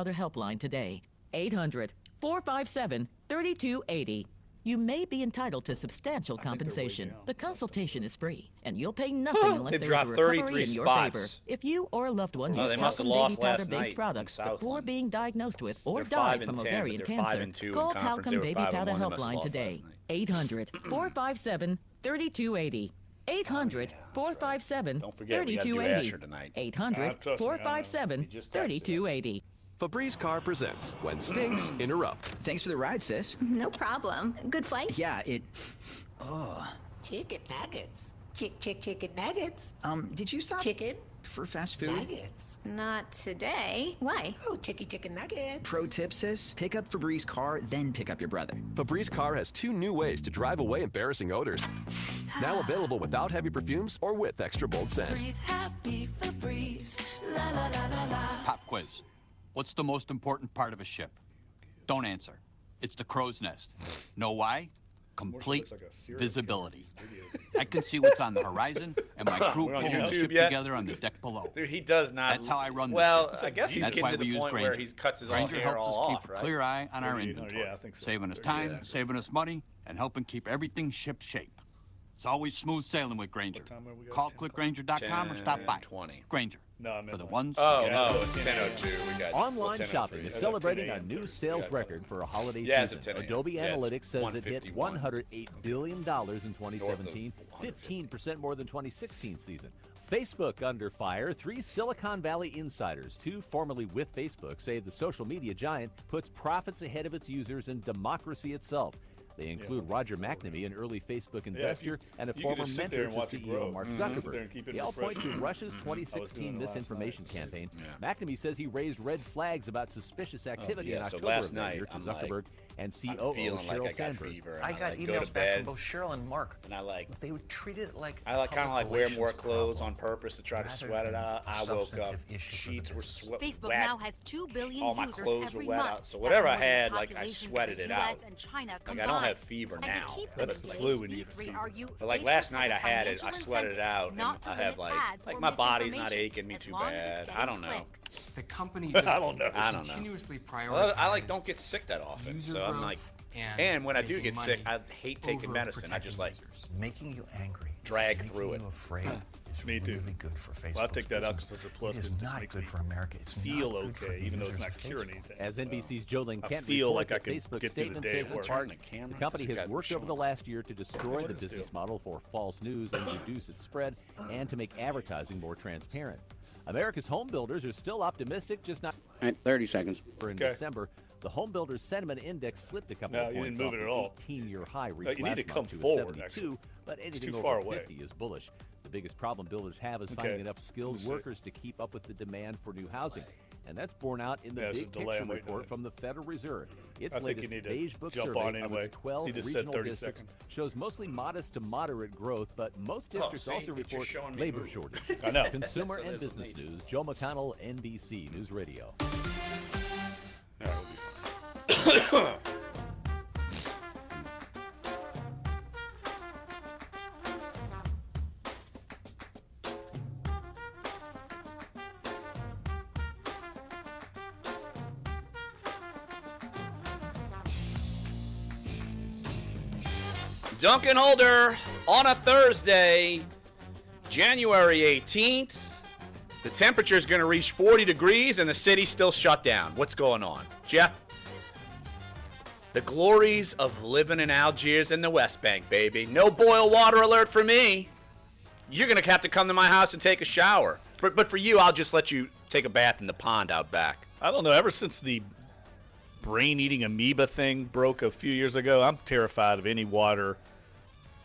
powder helpline today. 800-457-3280. You may be entitled to substantial compensation. The consultation is free, and you'll pay nothing unless there is a recovery in your favor. If you or a loved one used talcum baby powder-based products before being diagnosed with or died from ovarian cancer, call Talcum Baby Powder Helpline today. 800-457-3280. 800-457-3280. 800-457-3280. Febreze Car presents When Stinks Interrupt. Thanks for the ride, sis. No problem. Good flight? Yeah, Oh. Chicken nuggets. Chicken nuggets. Did you stop? Chicken. For fast food? Nuggets. Not today. Why? Oh, chicken nuggets. Pro tip, sis. Pick up Febreze Car, then pick up your brother. Febreze Car has 2 new ways to drive away embarrassing odors. Now available without heavy perfumes or with extra bold scent. Breathe happy Febreze. La la la la la. Pop quiz. What's the most important part of a ship? Don't answer. It's the crow's nest. Know why? Complete visibility. I can see what's on the horizon, and my crew pulling the ship together on the deck below. Dude, he does not. That's how I run the well, ship. I guess he's getting to the point where he cuts his own Granger hair helps us all keep off, a right? clear eye on our inventory, Yeah, I think so. saving us time, saving us money, and helping keep everything ship shape. It's always smooth sailing with Granger. Call clickgranger.com or stop by. 20. Granger. No, I meant for the like- ones. Oh, who get no, it. it's 10:02. We got Online 10:03. shopping is celebrating a new sales record for a holiday Yeah, it's season. at 10 a.m. Adobe Yeah, it's Analytics says it hit 151. $108 billion in 2017, 15% more than 2016 season. Facebook under fire. 3 Silicon Valley insiders, 2 formerly with Facebook, say the social media giant puts profits ahead of its users and democracy itself. They include Roger McNamee, an early Facebook investor, and a you could former just sit there mentor and to watch it CEO grow. Mark Sit there and Zuckerberg. keep it They all point to refreshing. Russia's I was 2016 doing it last misinformation night. campaign. Yeah. McNamee says he raised red flags about suspicious activity in yeah, so October last of that night, year to I'm like, Zuckerberg and I'm COO feeling like Sheryl I got Sandberg. fever. And I got like, go emails to back bed, from both Cheryl and Mark. and I like They would treat it like kind of public wear more relations clothes problem on purpose to try to rather sweat it than out. I woke up, substantive issue for the sheets were business. wet. Facebook now has 2 billion All my users clothes were every wet month. out. So That's whatever I more than had, the like I populations of sweated the it US out. and China Like I don't have combined. fever And to now. keep That's them the engaged, flu when you these get the 3 fever. argue But like Facebook last night, I has a had it. I financial sweated it out, and incentive not to I have limit like ads or my body's not misinformation aching me as too long as it's bad. I getting don't know. clicks. The company I don't know. I don't know. continuously prioritize. Well, I like don't get sick that often, user so I'm growth like, and when I do making get sick, money I hate taking over medicine. I just like protecting users. Making you angry, drag making through it. you afraid is Me too. really good for Facebook. Well, I take that Alka-Seltzer Plus It is 'cause it just not makes good me for America. It's feel not good for okay, the even though it's users not of curing Facebook. anything. As NBC's Jolene I Kent feel reports, like I a could Facebook get through the statement day says at in work. part, Turn the camera? the company You has got worked over the Sean. last year to destroy What the is business this? model for false news and reduce its spread, and to make advertising more transparent. America's home builders are still optimistic, just not. All right, 30 seconds. In December, the home builders sentiment index slipped a couple No, of you points didn't move off it the at all. 18-year high reached you need last to come month to a forward, 72, actually. but anything too over far away. 50 is bullish. The biggest problem builders have is Okay. finding enough skilled Let me see. workers to keep up with the demand for new housing. And that's borne out in the Yeah, there's a big delay. picture I'm waiting on report it. from the Federal Reserve. Its I think latest you need to beige book jump survey on of anyway. its 12 He just said regional 30 districts seconds. shows mostly modest to moderate growth, but most districts see, also it's just report showing me labor move. shortage. I know. Consumer So and there's a business need. news. Joe McConnell, NBC News Radio. All right, we'll be fine. Duncan Holder on a Thursday, January 18th. The temperature is going to reach 40 degrees and the city's still shut down. What's going on? Jeff? The glories of living in Algiers and the West Bank, baby. No boil water alert for me. You're going to have to come to my house and take a shower. But for you, I'll just let you take a bath in the pond out back. I don't know. Ever since the brain-eating amoeba thing broke a few years ago, I'm terrified of any water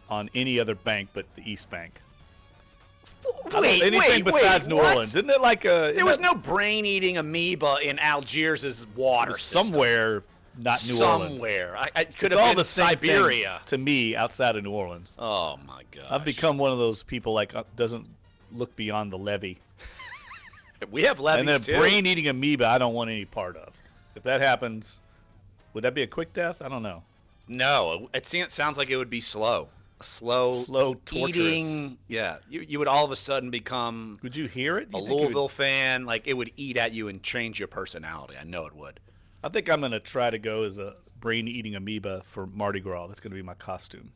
on any other bank but the East Bank. Anything besides New Orleans. Isn't it like a... There was no brain-eating amoeba in Algiers' water system. Somewhere, not New Orleans. Somewhere. I could It's have all been the same Siberia. thing to me outside of New Orleans. Oh, my gosh. I've become one of those people like doesn't look beyond the levee. We have levees, and then too. brain-eating amoeba I don't want any part of. If that happens, would that be a quick death? I don't know. No, it sounds like it would be slow. slow torturous. eating. Yeah, you would all of a sudden become. Would you hear it? A Louisville fan, like it would eat at you and change your personality. I know it would. I think I'm gonna try to go as a brain-eating amoeba for Mardi Gras. That's gonna be my costume.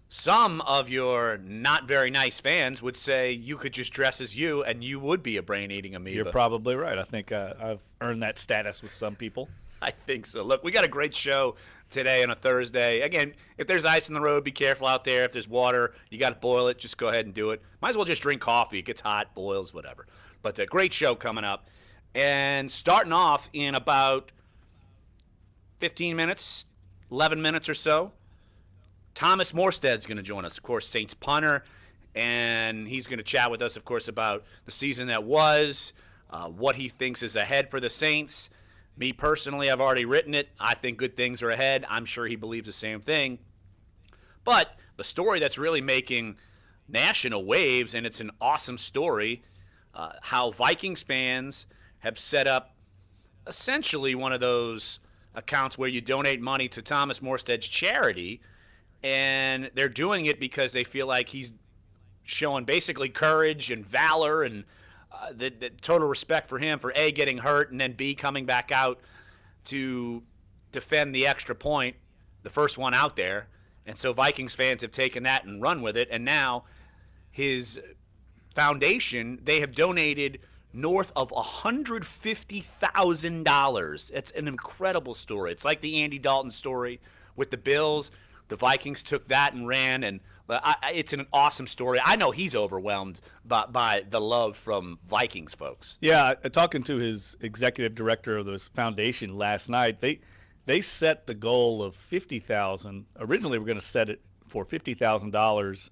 Some of your not very nice fans would say you could just dress as you and you would be a brain-eating amoeba. You're probably right. I think I've earned that status with some people. I think so. Look, we got a great show today on a Thursday. Again, if there's ice on the road, be careful out there. If there's water, you got to boil it. Just go ahead and do it. Might as well just drink coffee. It gets hot, boils, whatever. But a great show coming up. And starting off in about 15 minutes, 11 minutes or so, Thomas Morstead's going to join us, of course, Saints punter, and he's going to chat with us, of course, about the season that was, what he thinks is ahead for the Saints. Me personally, I've already written it. I think good things are ahead. I'm sure he believes the same thing. But the story that's really making national waves, and it's an awesome story, how Vikings fans have set up essentially one of those accounts where you donate money to Thomas Morstead's charity, and they're doing it because they feel like he's showing basically courage and valor and the total respect for him for A, getting hurt, and then B, coming back out to defend the extra point, the first one out there. And so Vikings fans have taken that and run with it, and now his foundation, they have donated north of $150,000. It's an incredible story. It's like the Andy Dalton story with the Bills. The Vikings took that and ran, and it's an awesome story. I know he's overwhelmed by the love from Vikings folks. Yeah, talking to his executive director of the foundation last night, they set the goal of $50,000. Originally, we're going to set it for $50,000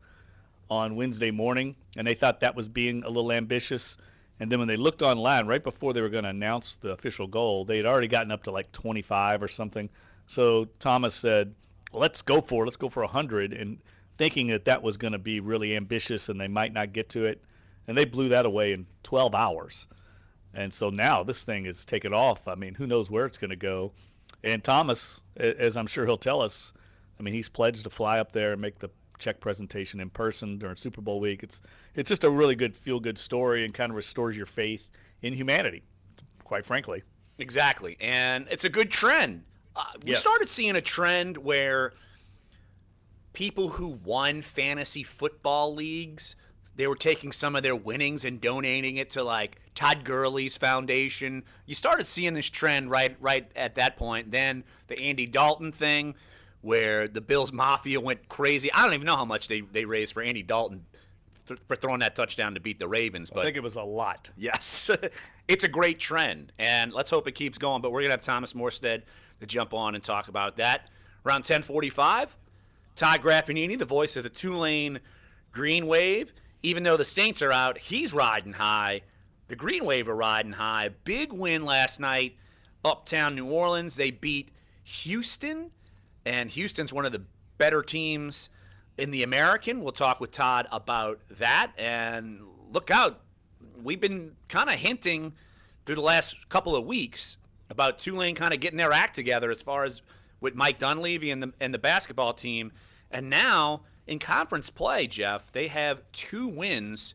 on Wednesday morning, and they thought that was being a little ambitious. And then when they looked online, right before they were going to announce the official goal, they had already gotten up to like 25 or something. So Thomas said, let's go for it. Let's go for 100, and thinking that was going to be really ambitious and they might not get to it. And they blew that away in 12 hours. And so now this thing is taken off. I mean, who knows where it's going to go. And Thomas, as I'm sure he'll tell us, I mean, he's pledged to fly up there and make the check presentation in person during Super Bowl week. It's just a really good feel-good story and kind of restores your faith in humanity, quite frankly. Exactly. And it's a good trend. We started seeing a trend where people who won fantasy football leagues, they were taking some of their winnings and donating it to like Todd Gurley's foundation. You started seeing this trend right at that point. Then the Andy Dalton thing where the Bills Mafia went crazy. I don't even know how much they raised for Andy Dalton for throwing that touchdodown to beat the Ravens. But I think it was a lot. Yes. It's a great trend, and let's hope it keeps going. But we're going to have Thomas Morstead to jump on and talk about that. Around 10:45, Todd Grappanini, the voice of the Tulane Green Wave. Even though the Saints are out, he's riding high. The Green Wave are riding high. Big win last night, uptown New Orleans. They beat Houston, and Houston's one of the better teams in the American. We'll talk with Todd about that. And look out. We've been kind of hinting through the last couple of weeks about Tulane kind of getting their act together as far as with Mike Dunleavy and the basketball team. And now in conference play, Jeff, they have 2 wins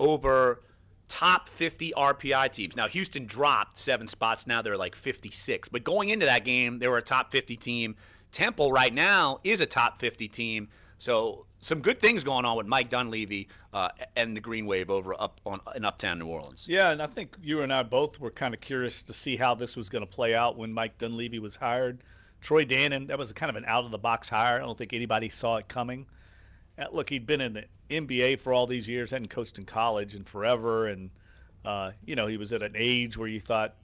over top 50 RPI teams. Now, Houston dropped 7 spots. Now they're like 56. But going into that game, they were a top 50 team. Temple right now is a top 50 team. So some good things going on with Mike Dunleavy and the Green Wave in uptown New Orleans. Yeah, and I think you and I both were kind of curious to see how this was going to play out when Mike Dunleavy was hired. Troy Dannon, that was kind of an out-of-the-box hire. I don't think anybody saw it coming. Look, he'd been in the NBA for all these years, hadn't coached in college in forever, and, he was at an age where you thought,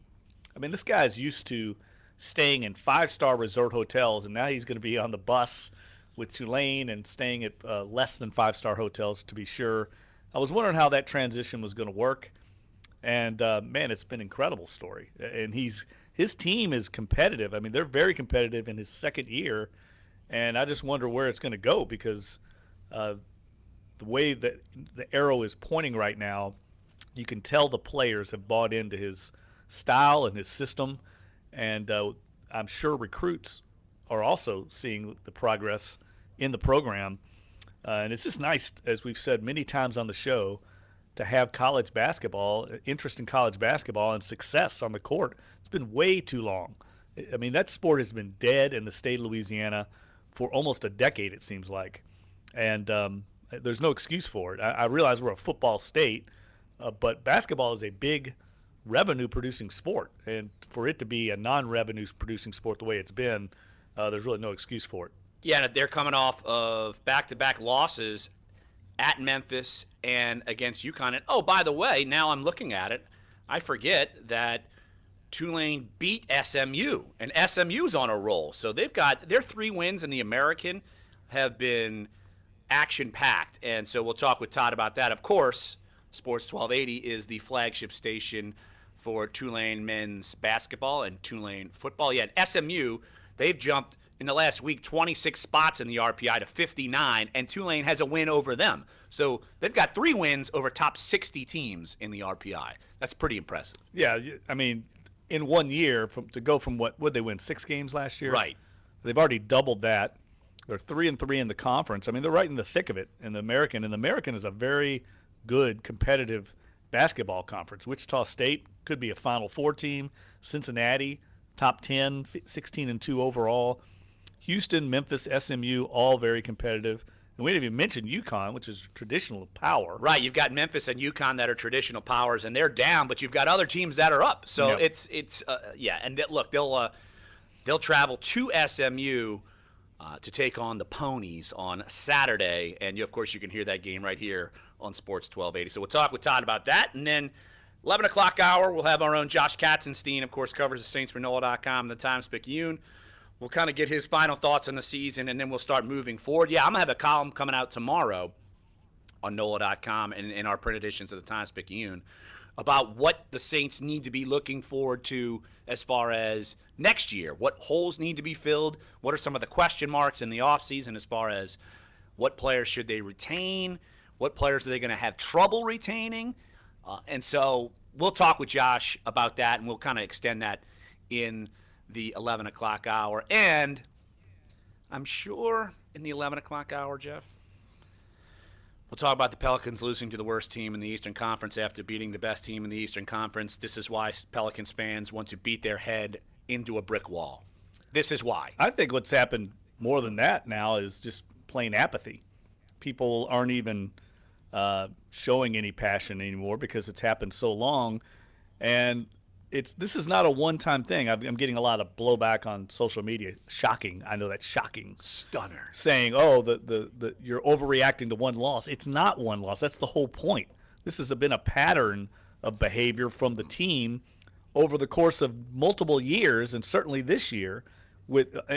I mean, this guy's used to staying in 5-star resort hotels, and now he's going to be on the bus with Tulane and staying at less than 5-star hotels, to be sure. I was wondering how that transition was going to work, and, man, it's been an incredible story. And his team is competitive. I mean, they're very competitive in his second year, and I just wonder where it's going to go because the way that the arrow is pointing right now, you can tell the players have bought into his style and his system, and I'm sure recruits are also seeing the progress in the program. And it's just nice, as we've said many times on the show, to have college basketball, interest in college basketball, and success on the court. It's been way too long. I mean, that sport has been dead in the state of Louisiana for almost a decade, it seems like. And there's no excuse for it. I realize we're a football state, but basketball is a big revenue-producing sport. And for it to be a non-revenue-producing sport the way it's been, there's really no excuse for it. Yeah, and they're coming off of back-to-back losses at Memphis and against UConn. And, oh, by the way, now I'm looking at it, I forget that Tulane beat SMU, and SMU's on a roll. So they've got their 3 wins in the American have been action-packed. And so we'll talk with Todd about that. Of course, Sports 1280 is the flagship station for Tulane men's basketball and Tulane football. Yeah, and SMU, they've jumped in the last week 26 spots in the RPI to 59, and Tulane has a win over them. So they've got 3 wins over top 60 teams in the RPI. That's pretty impressive. Yeah, I mean, in 1 year, to go from what would they win, 6 games last year? Right. They've already doubled that. They're 3-3 in the conference. I mean, they're right in the thick of it in the American, and the American is a very good competitive basketball conference. Wichita State could be a Final Four team. Cincinnati, top 10, 16-2 overall. Houston, Memphis, SMU, all very competitive. And we didn't even mention UConn, which is traditional power. Right, you've got Memphis and UConn that are traditional powers, and they're down, but you've got other teams that are up. So Yep. it's yeah. And look, they'll travel to SMU to take on the Ponies on Saturday, and of course you can hear that game right here on Sports 1280. So we'll talk with Todd about that, and then 11 o'clock hour we'll have our own Josh Katzenstein, of course, covers the Saints for NOLA.com, the Times-Picayune. We'll kind of get his final thoughts on the season, and then we'll start moving forward. Yeah, I'm going to have a column coming out tomorrow on NOLA.com and in our print editions of the Times-Picayune about what the Saints need to be looking forward to as far as next year. What holes need to be filled? What are some of the question marks in the offseason as far as what players should they retain? What players are they going to have trouble retaining? And so we'll talk with Josh about that, and we'll kind of extend that in the 11 o'clock hour. And I'm sure in the 11 o'clock hour, Jeff, we'll talk about the Pelicans losing to the worst team in the Eastern Conference after beating the best team in the Eastern Conference. This is why Pelicans fans want to beat their head into a brick wall. This is why. I think what's happened more than that now is just plain apathy. People aren't even showing any passion anymore because it's happened so long. And this is not a one-time thing. I'm getting a lot of blowback on social media. Shocking. I know that's shocking. Stunner. Saying, oh, you're overreacting to one loss. It's not one loss. That's the whole point. This has been a pattern of behavior from the team over the course of multiple years, and certainly this year.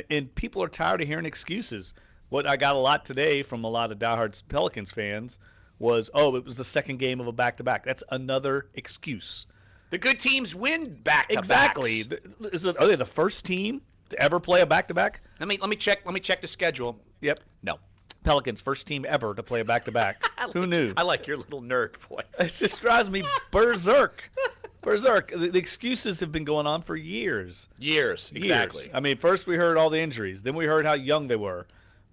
And people are tired of hearing excuses. What I got a lot today from a lot of diehard Pelicans fans was, oh, it was the second game of a back-to-back. That's another excuse. The good teams win back-to-backs. Exactly. Are they the first team to ever play a back-to-back? Let me check the schedule. Yep. No. Pelicans, first team ever to play a back-to-back. Who knew? I like your little nerd voice. It just drives me berserk. Berserk. The excuses have been going on for years. Years, exactly. I mean, first we heard all the injuries. Then we heard how young they were.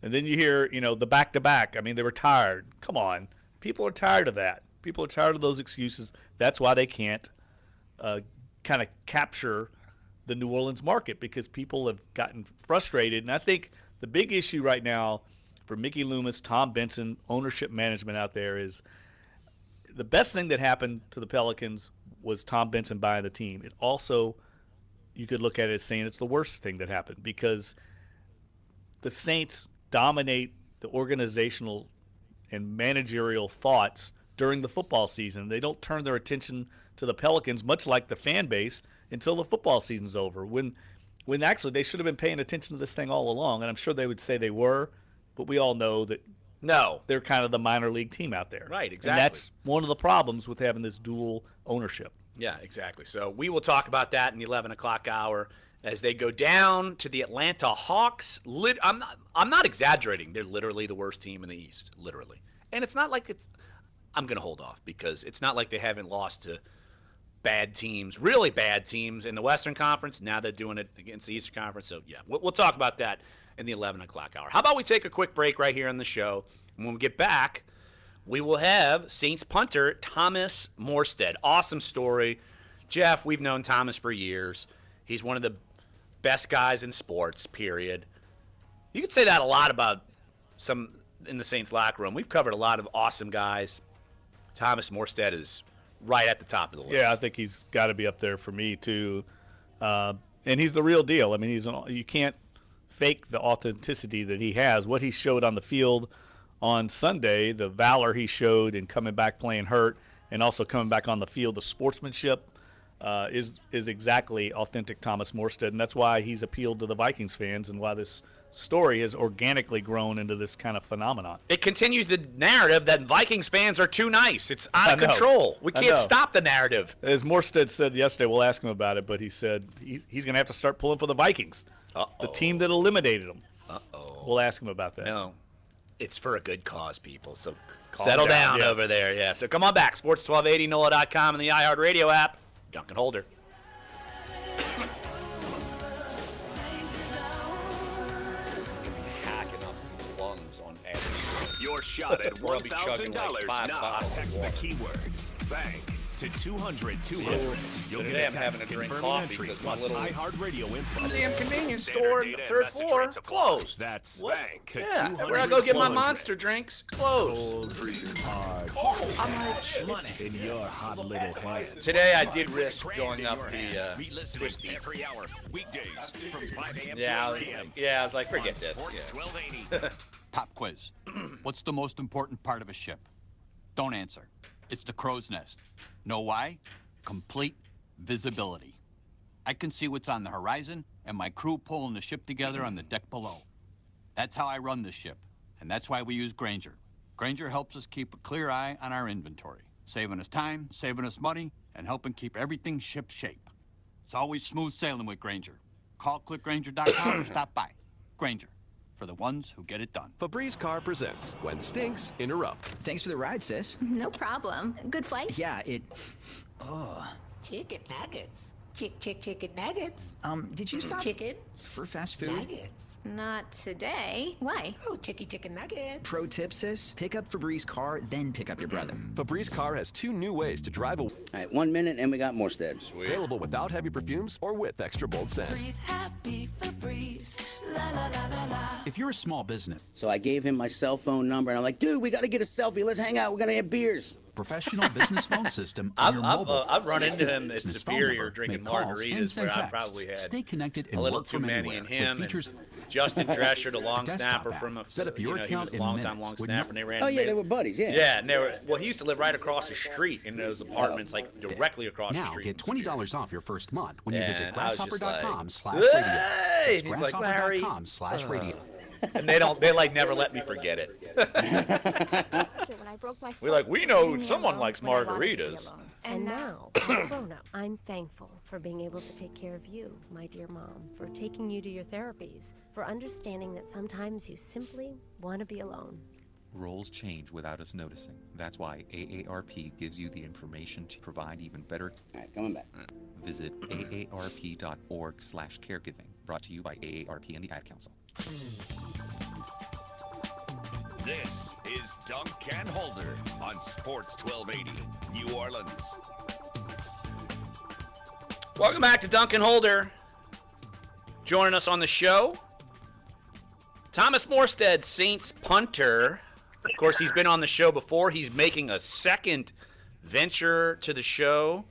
And then you hear, the back-to-back. I mean, they were tired. Come on. People are tired of that. People are tired of those excuses. That's why they can't kind of capture the New Orleans market, because people have gotten frustrated. And I think the big issue right now for Mickey Loomis, Tom Benson, ownership management out there is the best thing that happened to the Pelicans was Tom Benson buying the team. It also, you could look at it as saying it's the worst thing that happened, because the Saints dominate the organizational and managerial thoughts during the football season. They don't turn their attention to the Pelicans, much like the fan base, until the football season's over, when actually they should have been paying attention to this thing all along, and I'm sure they would say they were, but we all know that no, they're kind of the minor league team out there. Right, exactly. And that's one of the problems with having this dual ownership. Yeah, exactly. So we will talk about that in the 11 o'clock hour as they go down to the Atlanta Hawks. I'm not exaggerating. They're literally the worst team in the East, literally. And it's not like I'm going to hold off, because it's not like they haven't lost to bad teams, really bad teams in the Western Conference. Now they're doing it against the Eastern Conference. So, yeah, we'll talk about that in the 11 o'clock hour. How about we take a quick break right here on the show? And when we get back, we will have Saints punter Thomas Morstead. Awesome story. Jeff, we've known Thomas for years. He's one of the best guys in sports, period. You could say that a lot about some in the Saints locker room. We've covered a lot of awesome guys. Thomas Morstead is right at the top of the list. Yeah, I think he's got to be up there for me, too. And he's the real deal. I mean, you can't fake the authenticity that he has. What he showed on the field on Sunday, the valor he showed in coming back playing hurt and also coming back on the field, the sportsmanship is exactly authentic Thomas Morstead, and that's why he's appealed to the Vikings fans and why this story has organically grown into this kind of phenomenon. It continues the narrative that Vikings fans are too nice. It's out of control. We can't stop the narrative. As Morstead said yesterday, we'll ask him about it, but he said he's going to have to start pulling for the Vikings, the team that eliminated him. We'll ask him about that. No, it's for a good cause, people, so settle down over there. Yeah, so come on back. Sports 1280, NOLA.com, and the iHeartRadio app. Dunc and Holder. Hacking up lungs on air. Your shot at $1,000 now. Text the keyword BANK to 200 200. You'll today get I'm having to drink confirming coffee entry because my plus little iHeartRadio info. a damn convenience store on the third floor closed. That's What? BANK to Yeah, 200 where I go get my 200. Monster drinks closed. I'm like, Money in your hot little hand. today I did risk going up the We listen twisty. every hour, weekdays from 5 a.m. Yeah, to 8 p.m. I was like, forget this. Sports Yeah. 1280. Pop quiz. What's the most important part of a ship? Don't answer. It's the crow's nest. Know why? Complete visibility. I can see what's on the horizon and my crew pulling the ship together on the deck below. That's how I run this ship, and that's why we use Grainger. Grainger helps us keep a clear eye on our inventory, saving us time, saving us money, and helping keep everything ship shape. It's always smooth sailing with Grainger. Call clickgrainger.com or stop by. Grainger, for the ones who get it done. Febreze Car presents When Stinks Interrupt. Thanks for the ride, sis. No problem. Good flight? Yeah, Chicken nuggets. Chicken nuggets. Did you stop Chicken for fast food? nuggets. Not today. Why? Oh, chicken nuggets. Pro tip, sis. Pick up Febreze car, then pick up your brother. Febreze Car has 2 new ways to drive away. All right, 1 minute and we got Morstead. Available without heavy perfumes or with extra bold scent. Breathe happy Febreze. La la la la la. If you're a small business, So I gave him my cell phone number and I'm like, dude, we got to get a selfie. Let's hang out. We're going to have beers. professional business phone system on your mobile. I've run into him at Business phone Superior number, drinking make calls, and margaritas send where I texts. probably had Stay connected a and little work too from many anywhere in him. with features. And Justin Drescher, the long Desktop snapper app. from a Set up your he account was a in long time minutes long with snapper, and they ran. Oh, yeah, they were buddies, yeah. Yeah, and they were. Well, he used to live right across the street in those apartments, like directly across the Now street. get $20 off your first month when you visit And I was just like, grasshopper.com/radio. "Hey!" That's And he's like, "Larry." grasshopper.com/radio. And they like never let me forget it. We're like, we know someone likes margaritas. And now, as a grown-up, I'm thankful for being able to take care of you, my dear mom, for taking you to your therapies, for understanding that sometimes you simply want to be alone. Roles change without us noticing. That's why AARP gives you the information to provide even better. All right, coming back. Visit aarp.org/caregiving. Brought to you by AARP and the Ad Council. This is Dunc and Holder on Sports 1280, New Orleans. Welcome back to Dunc and Holder. Joining us on the show, Thomas Morstead, Saints punter. Of course, he's been on the show before. He's making a second venture to the show.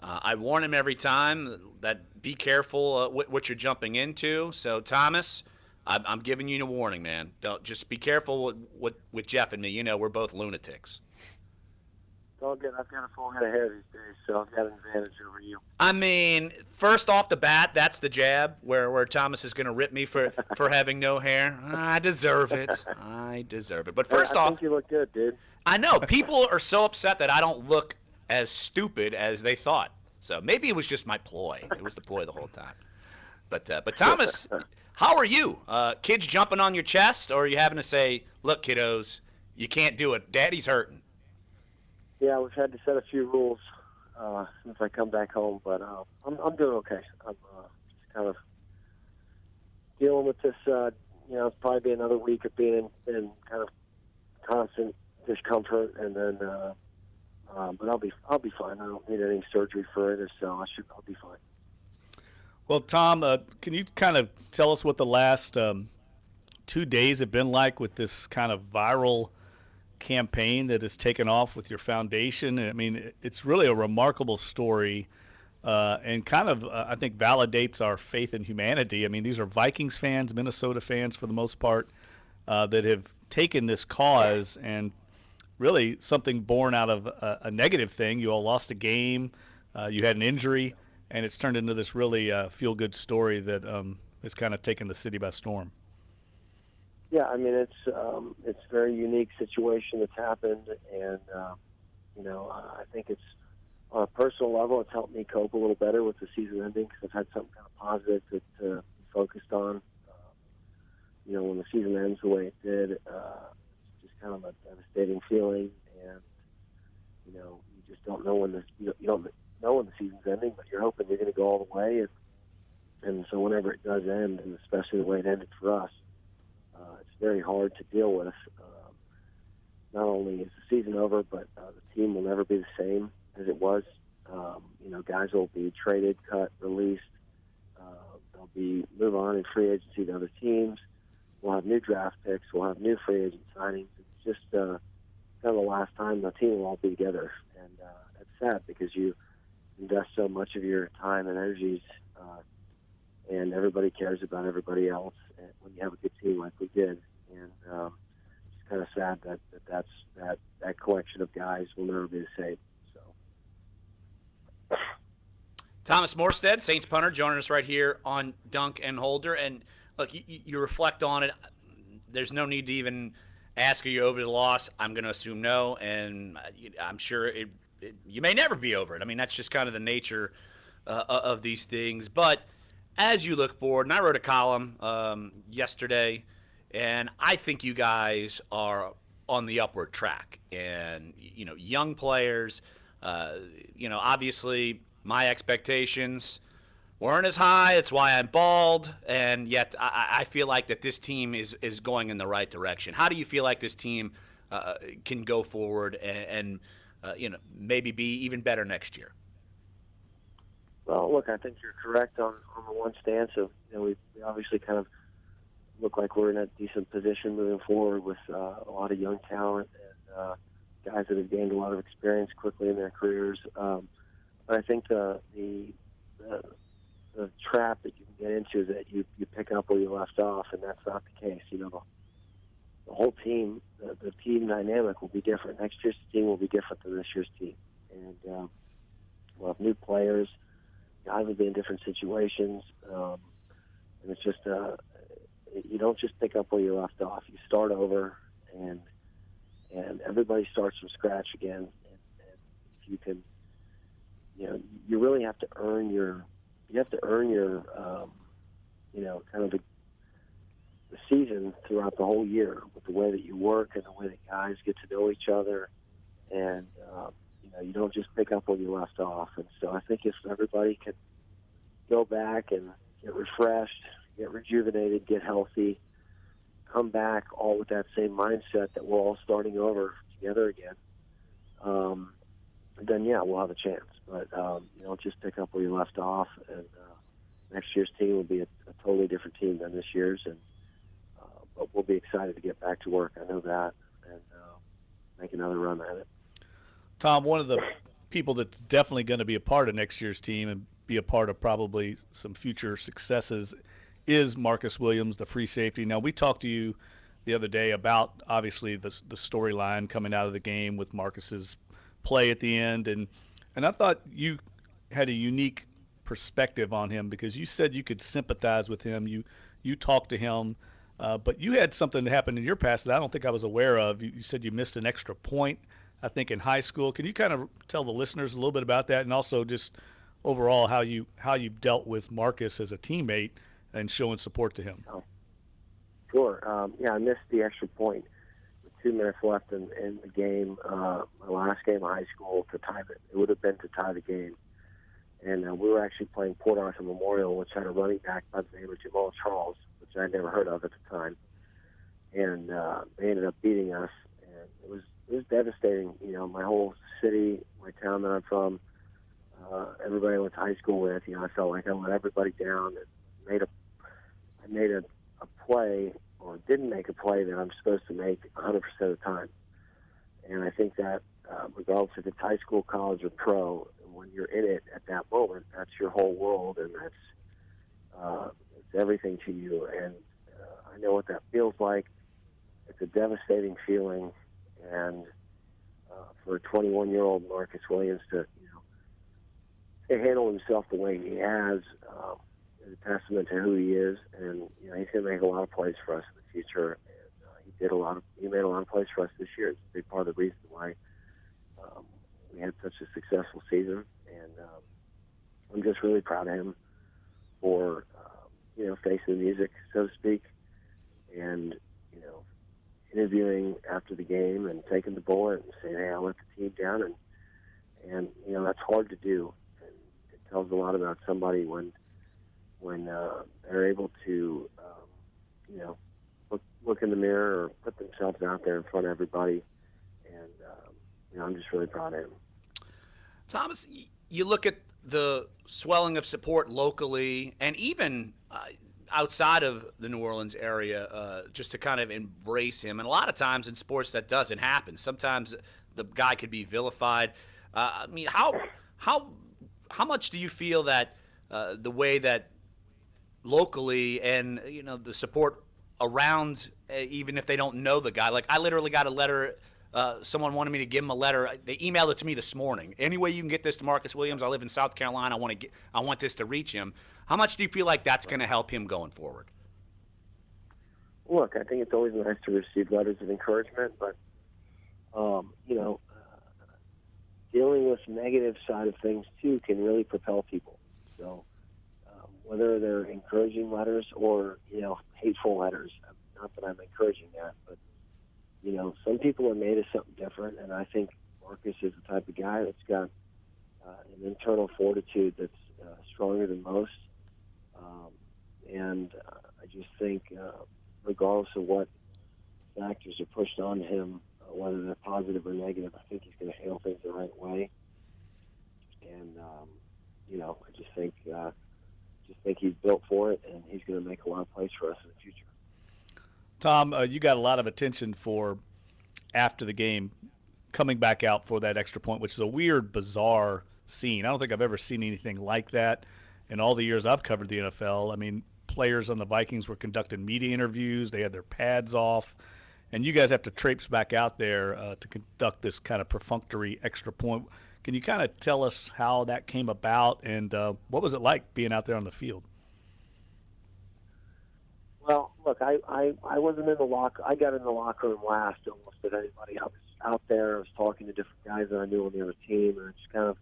I warn him every time that be careful what you're jumping into. So, Thomas, I'm giving you a warning, man. Don't just be careful with Jeff and me. You know, we're both lunatics. I've got a full head of hair these days, so I've got an advantage over you. I mean, first off the bat, that's the jab where Thomas is going to rip me for having no hair. I deserve it. But first I off, think you look good, dude. I know people are so upset that I don't look as stupid as they thought. So maybe it was just my ploy. It was the ploy the whole time. But Thomas, how are you? Kids jumping on your chest, or are you having to say, "Look, kiddos, you can't do it. Daddy's hurting." Yeah, we've had to set a few rules. since I come back home, but I'm doing okay. I'm just kind of dealing with this. It's probably be another week of being in kind of constant discomfort, and then but I'll be fine. I don't need any surgery for it, so I'll be fine. Well, Tom, can you kind of tell us what the last 2 days have been like with this kind of viral campaign that has taken off with your foundation? I mean, it's really a remarkable story, and kind of I think validates our faith in humanity. I mean, these are Vikings fans, Minnesota fans for the most part, that have taken this cause, and really something born out of a negative thing. You all lost a game, you had an injury, and it's turned into this really feel-good story that has kind of taken the city by storm. Yeah, I mean, it's a very unique situation that's happened, and I think it's on a personal level, it's helped me cope a little better with the season ending because I've had something kind of positive to be focused on. When the season ends the way it did, it's just kind of a devastating feeling, and you just don't know when you don't know when the season's ending, but you're hoping you're going to go all the way, and so whenever it does end, and especially the way it ended for us. It's very hard to deal with. Not only is the season over, but the team will never be the same as it was. Guys will be traded, cut, released. They'll move on in free agency to other teams. We'll have new draft picks. We'll have new free agent signings. It's just kind of the last time the team will all be together. And it's sad because you invest so much of your time and energies, and everybody cares about everybody else when you have a good team like we did. And it's kind of sad that collection of guys will never be the same. So, Thomas Morstead, Saints punter, joining us right here on Dunc and Holder. And look, you reflect on it. There's no need to even ask, are you over the loss? I'm going to assume no, and I'm sure you may never be over it. I mean, that's just kind of the nature of these things. But as you look forward, and I wrote a column yesterday, and I think you guys are on the upward track. And, young players, obviously my expectations weren't as high. It's why I'm bald. And yet I feel like that this team is going in the right direction. How do you feel like this team can go forward and maybe be even better next year? Well, look, I think you're correct on the one stance of, we obviously kind of look like we're in a decent position moving forward with a lot of young talent and guys that have gained a lot of experience quickly in their careers. But I think the trap that you can get into is that you pick up where you left off, and that's not the case. The whole team, the team dynamic will be different. Next year's team will be different than this year's team. And we'll have new players. Guys will be in different situations, and it's just you don't just pick up where you left off. You start over, and everybody starts from scratch again. And if you can, you really have to earn your kind of the season throughout the whole year with the way that you work and the way that guys get to know each other, and you don't just pick up where you left off. And so I think if everybody can go back and get refreshed, get rejuvenated, get healthy, come back all with that same mindset that we're all starting over together again, then yeah, we'll have a chance. But you don't just pick up where you left off, and next year's team will be a totally different team than this year's, and but we'll be excited to get back to work. I know that, and make another run at it. Tom, one of the people that's definitely going to be a part of next year's team and be a part of probably some future successes is Marcus Williams, the free safety. Now, we talked to you the other day about, obviously, the storyline coming out of the game with Marcus's play at the end, and I thought you had a unique perspective on him because you said you could sympathize with him. You talked to him, but you had something that happened in your past that I don't think I was aware of. You said you missed an extra point, I think, in high school. Can you kind of tell the listeners a little bit about that, and also just overall how you dealt with Marcus as a teammate and showing support to him? Oh, sure. Yeah, I missed the extra point with 2 minutes left in the game, my last game of high school, to tie it. It would have been to tie the game. And we were actually playing Port Arthur Memorial, which had a running back by the name of Jamal Charles, which I'd never heard of at the time. And they ended up beating us. And it was devastating. You know, my whole city, my town that I'm from, everybody I went to high school with, you know, I felt like I let everybody down. And I made a play, or didn't make a play that I'm supposed to make 100% of the time. And I think that regardless if it's high school, college, or pro, when you're in it at that moment, that's your whole world, and that's it's everything to you. And I know what that feels like. It's a devastating feeling, and for a 21-year-old Marcus Williams to handle himself the way he has is a testament to who he is, and he's going to make a lot of plays for us in the future. And he made a lot of plays for us this year. It's a big part of the reason why we had such a successful season, and I'm just really proud of him for facing the music, so to speak, and interviewing after the game and taking the bullet and saying, "Hey, I let the team down," and that's hard to do. And it tells a lot about somebody when they're able to look in the mirror or put themselves out there in front of everybody. And I'm just really proud of him. Thomas, you look at the swelling of support locally and even outside of the New Orleans area, just to kind of embrace him. And a lot of times in sports that doesn't happen. Sometimes the guy could be vilified. I mean, how much do you feel that the way that locally and the support around, even if they don't know the guy, like I literally got a letter. Someone wanted me to give him a letter. They emailed it to me this morning. Any way you can get this to Marcus Williams? I live in South Carolina. I want this to reach him. How much do you feel like that's going to help him going forward? Look, I think it's always nice to receive letters of encouragement, but dealing with the negative side of things too can really propel people. So whether they're encouraging letters or hateful letters, not that I'm encouraging that, but some people are made of something different, and I think Marcus is the type of guy that's got an internal fortitude that's stronger than most. And I just think, regardless of what factors are pushed on him, whether they're positive or negative, I think he's going to handle things the right way. And I just think he's built for it, and he's going to make a lot of plays for us in the future. Tom, you got a lot of attention for after the game coming back out for that extra point, which is a weird, bizarre scene. I don't think I've ever seen anything like that in all the years I've covered the NFL. I mean, players on the Vikings were conducting media interviews. They had their pads off. And you guys have to traipse back out there to conduct this kind of perfunctory extra point. Can you kind of tell us how that came about, and what was it like being out there on the field? Well, look, I wasn't in the locker. I got in the locker room last almost of anybody. I was out there. I was talking to different guys that I knew on the other team, and just kind of,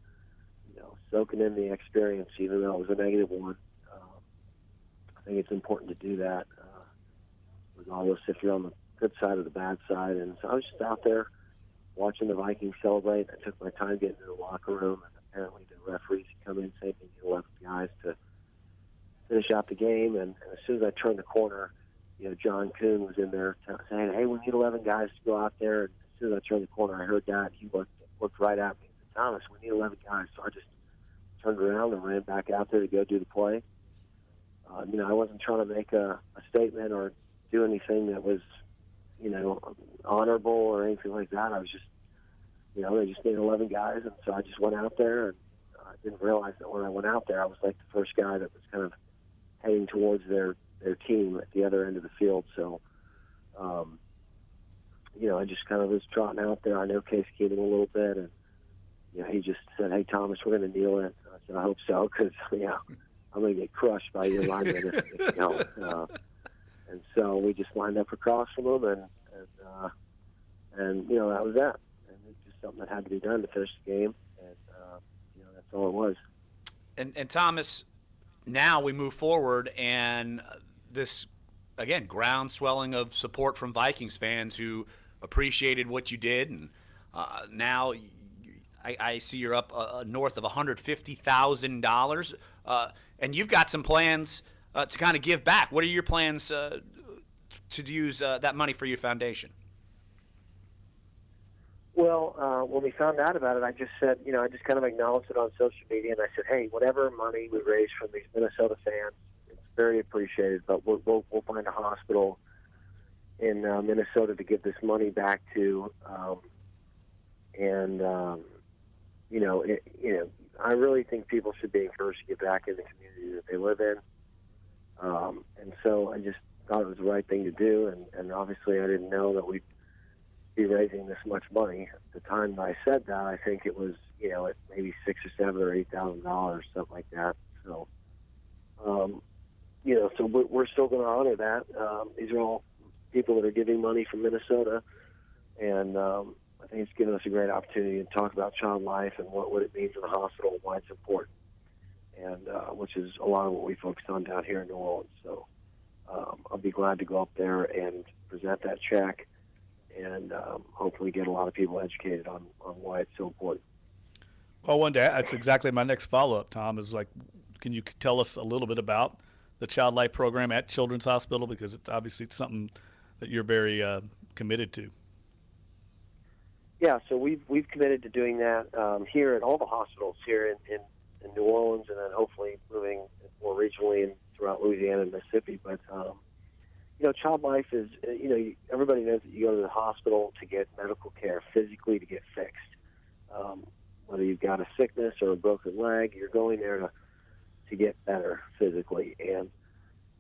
soaking in the experience, even though it was a negative one. I think it's important to do that, regardless if you're on the good side or the bad side. And so I was just out there watching the Vikings celebrate. I took my time getting in the locker room, and apparently the referees come in saying they need 11 guys to finish out the game. And as soon as I turned the corner, John Kuhn was in there saying, "Hey, we need 11 guys to go out there." And as soon as I turned the corner, I heard that. He looked right at me and said, "Thomas, we need 11 guys." So I just turned around and ran back out there to go do the play. I wasn't trying to make a statement or do anything that was, honorable or anything like that. I was just, they just needed 11 guys, and so I just went out there, and I didn't realize that when I went out there, I was like the first guy that was kind of heading towards their team at the other end of the field. So, I just kind of was trotting out there. I know Case Keenum a little bit, and he just said, "Hey, Thomas, we're going to kneel it." I said, "I hope so, because I'm going to get crushed by your linemen if you don't." And so we just lined up across from him, and that was that. And it's just something that had to be done to finish the game, and that's all it was. And Thomas, now we move forward, and this again ground swelling of support from Vikings fans who appreciated what you did, and now I see you're up north of $150,000, and you've got some plans to kind of give back. What are your plans to use that money for your foundation? Well, when we found out about it, I just said, I just kind of acknowledged it on social media, and I said, hey, whatever money we raise from these Minnesota fans, it's very appreciated, but we'll find a hospital in Minnesota to give this money back to, I really think people should be encouraged to get back in the community that they live in, and so I just thought it was the right thing to do, and obviously I didn't know that we'd be raising this much money. At the time that I said that, I think it was, at maybe $6,000 or $7,000 or $8,000, something like that. So, so we're still going to honor that. These are all people that are giving money from Minnesota, and I think it's given us a great opportunity to talk about child life and what it means in the hospital and why it's important, and which is a lot of what we focused on down here in New Orleans. So I'll be glad to go up there and present that check, and hopefully get a lot of people educated on why it's so important. Well, one day, that's exactly my next follow-up, Tom, is can you tell us a little bit about the Child Life Program at Children's Hospital? Because it's something that you're very committed to. Yeah, so we've committed to doing that here at all the hospitals here in New Orleans, and then hopefully moving more regionally and throughout Louisiana and Mississippi. But Child Life is, everybody knows that you go to the hospital to get medical care, physically to get fixed. Whether you've got a sickness or a broken leg, you're going there to get better physically. And,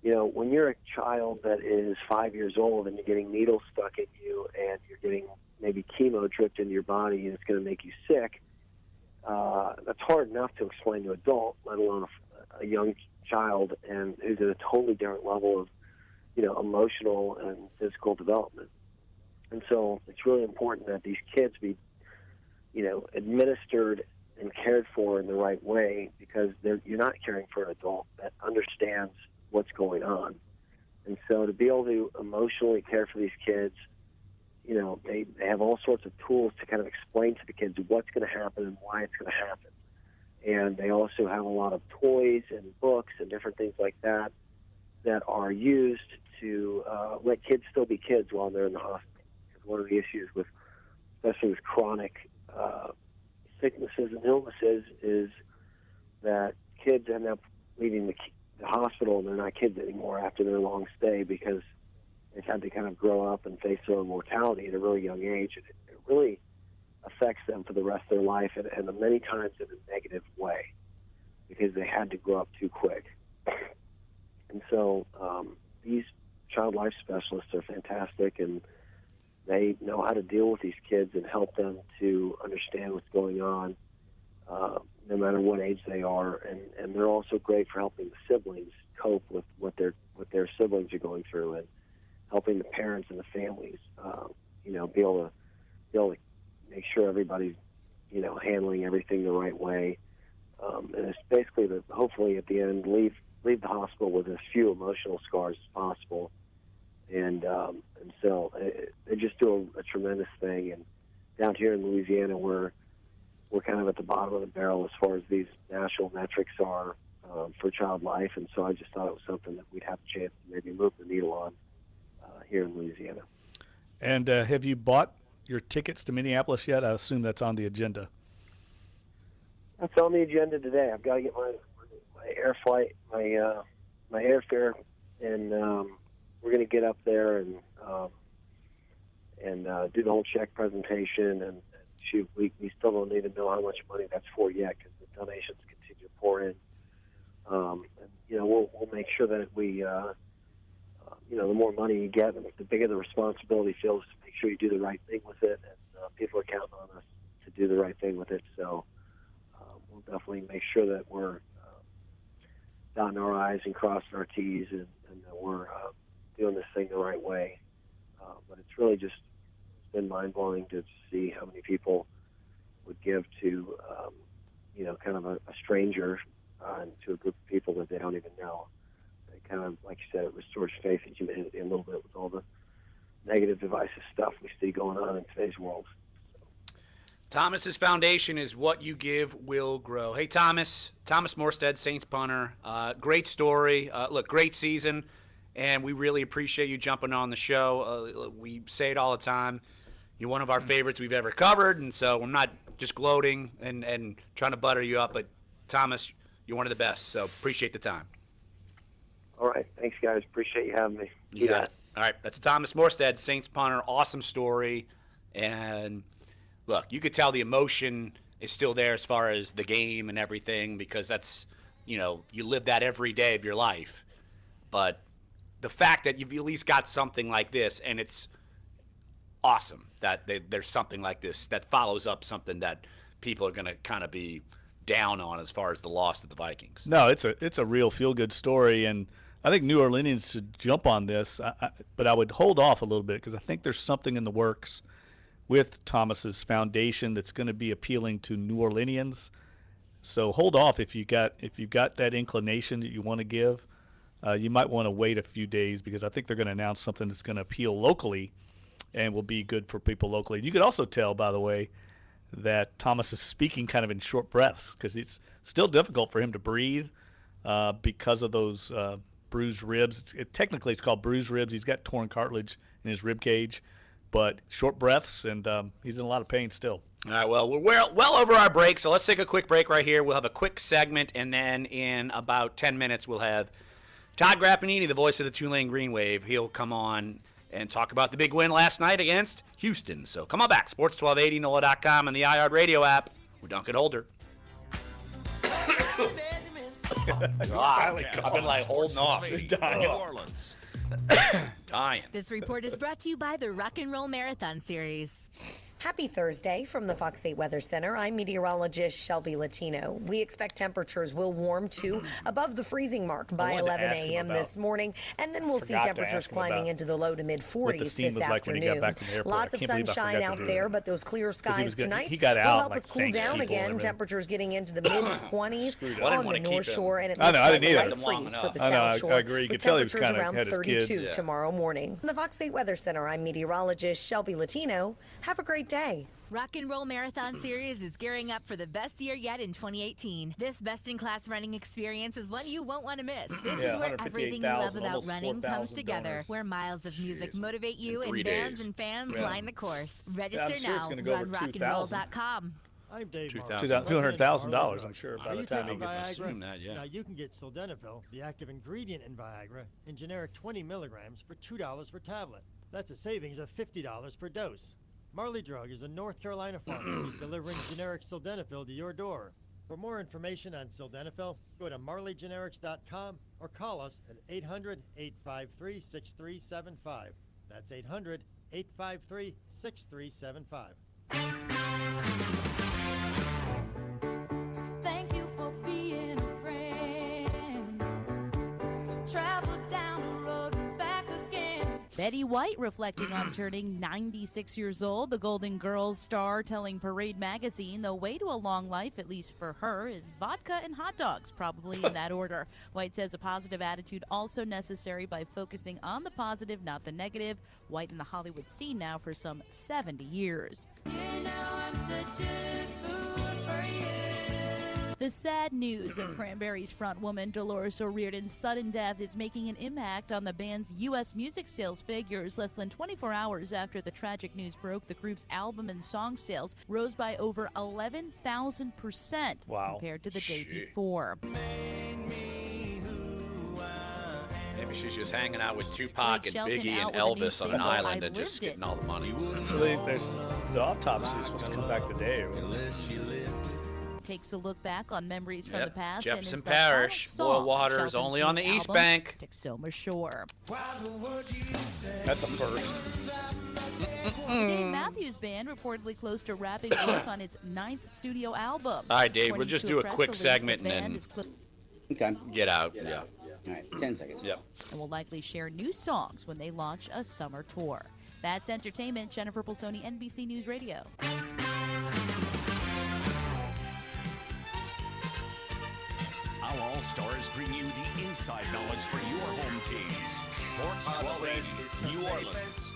when you're a child that is 5 years old and you're getting needles stuck in you and you're getting maybe chemo dripped into your body and it's going to make you sick, that's hard enough to explain to an adult, let alone a young child, and who's at a totally different level of emotional and physical development. And so it's really important that these kids be, administered and cared for in the right way, because you're not caring for an adult that understands what's going on. And so to be able to emotionally care for these kids, they have all sorts of tools to kind of explain to the kids what's going to happen and why it's going to happen. And they also have a lot of toys and books and different things like that are used to let kids still be kids while they're in the hospital. Because one of the issues especially with chronic sicknesses and illnesses, is that kids end up leaving the hospital and they're not kids anymore after their long stay, because they've had to kind of grow up and face their own mortality at a really young age. And it really affects them for the rest of their life, and many times in a negative way, because they had to grow up too quick. And so these child life specialists are fantastic, and they know how to deal with these kids and help them to understand what's going on, no matter what age they are. And they're also great for helping the siblings cope with what their siblings are going through, and helping the parents and the families, be able to make sure everybody's, handling everything the right way. And it's basically hopefully at the end leave the hospital with as few emotional scars as possible. And so they just do a tremendous thing. And down here in Louisiana, we're kind of at the bottom of the barrel as far as these national metrics are for child life. And so I just thought it was something that we'd have a chance to maybe move the needle on here in Louisiana. And have you bought your tickets to Minneapolis yet? I assume that's on the agenda. That's on the agenda today. I've got to get my air flight, my airfare, and we're going to get up there and do the whole check presentation. And shoot, we still don't even know how much money that's for yet, because the donations continue to pour in. And we'll make sure that we, the more money you get, the bigger the responsibility feels to make sure you do the right thing with it. And people are counting on us to do the right thing with it. So we'll definitely make sure that we're dotting our I's and crossing our T's, and that we're doing this thing the right way. But it's really just been mind-blowing to see how many people would give to, kind of a stranger, and to a group of people that they don't even know. It kind of, like you said, it restores faith in humanity a little bit with all the negative, divisive stuff we see going on in today's world. Thomas's foundation is what you give will grow. Hey, Thomas Morstead, Saints punter. Great story. Look, great season, and we really appreciate you jumping on the show. We say it all the time. You're one of our favorites we've ever covered, and so I'm not just gloating and trying to butter you up, but Thomas, you're one of the best, so appreciate the time. All right. Thanks, guys. Appreciate you having me. You got it. All right. That's Thomas Morstead, Saints punter. Awesome story. And, look, you could tell the emotion is still there as far as the game and everything because that's, you live that every day of your life. But the fact that you've at least got something like this, and it's awesome that there's something like this that follows up something that people are going to kind of be down on as far as the loss to the Vikings. No, it's a real feel-good story, and I think New Orleanians should jump on this, but I would hold off a little bit because I think there's something in the works with Thomas's foundation that's going to be appealing to New Orleanians. So hold off if you got that inclination that you want to give. You might want to wait a few days because I think they're going to announce something that's going to appeal locally and will be good for people locally. You could also tell, by the way, that Thomas is speaking kind of in short breaths because it's still difficult for him to breathe because of those bruised ribs. Technically, it's called bruised ribs. He's got torn cartilage in his rib cage, but short breaths, and he's in a lot of pain still. All right, well, we're well over our break, so let's take a quick break right here. We'll have a quick segment, and then in about 10 minutes, we'll have Todd Grappanini, the voice of the Tulane Green Wave. He'll come on and talk about the big win last night against Houston. So come on back. Sports 1280, NOLA.com, and the iHeart Radio app. We're Dunc and Holder. I've been like holding off. New Orleans. Dying. This report is brought to you by the Rock and Roll Marathon Series. Happy Thursday from the Fox 8 Weather Center. I'm meteorologist Shelby Latino. We expect temperatures will warm to above the freezing mark by 11 a.m. this morning, and then we'll see temperatures climbing into the low to mid 40s this afternoon. Lots of sunshine out there, but those clear skies tonight will help us cool down again. Temperatures getting into the mid 20s on the North Shore, and it looks like a light freeze for the South Shore. I agree. You could tell he was kind of around had his 32 kids. tomorrow morning. From the Fox 8 Weather Center, I'm meteorologist Shelby Latino. Have a great day. Rock and Roll Marathon Series is gearing up for the best year yet in 2018. This best-in-class running experience is one you won't want to miss. This is where everything you love about running comes together, where miles of music motivate you and bands and fans line the course. Register now. Run rockandroll.com. I'm Dave $200,000, I'm sure, by the time he gets Viagra? assume that, yeah. Now you can get sildenafil, the active ingredient in Viagra, in generic 20 milligrams for $2 per tablet. That's a savings of $50 per dose. Marley Drug is a North Carolina pharmacy delivering generic sildenafil to your door. For more information on sildenafil, go to marleygenerics.com or call us at 800-853-6375. That's 800-853-6375. Thank you for being a friend. Travel down the road and back again. Betty White reflecting on turning 96 years old. The Golden Girls star telling Parade magazine the way to a long life, at least for her, is vodka and hot dogs, probably in that order. White says a positive attitude also necessary by focusing on the positive, not the negative. White in the Hollywood scene now for some 70 years. You know I'm such a fool for you. The sad news of Cranberries frontwoman Dolores O'Riordan's sudden death is making an impact on the band's U.S. music sales figures. Less than 24 hours after the tragic news broke, the group's album and song sales rose by over 11,000% compared to the day before. Maybe she's just hanging out with Tupac and Biggie and Elvis on an island and just getting all the money. So there's the autopsy is supposed to come back today. Takes a look back on memories from the past. Jefferson Parish, Boil Water is only on the East Bank. Texoma Shore. That's a first. Dave Matthews Band reportedly close to wrapping work on its 9th studio album. All right, Dave, we'll just do a quick segment and then get out. Yeah. All right, 10 seconds. Yep. And will likely share new songs when they launch a summer tour. That's entertainment. Jennifer Pulsoni, NBC News Radio. Our All-Stars bring you the inside knowledge for your home teams. Sports 1280, New Orleans.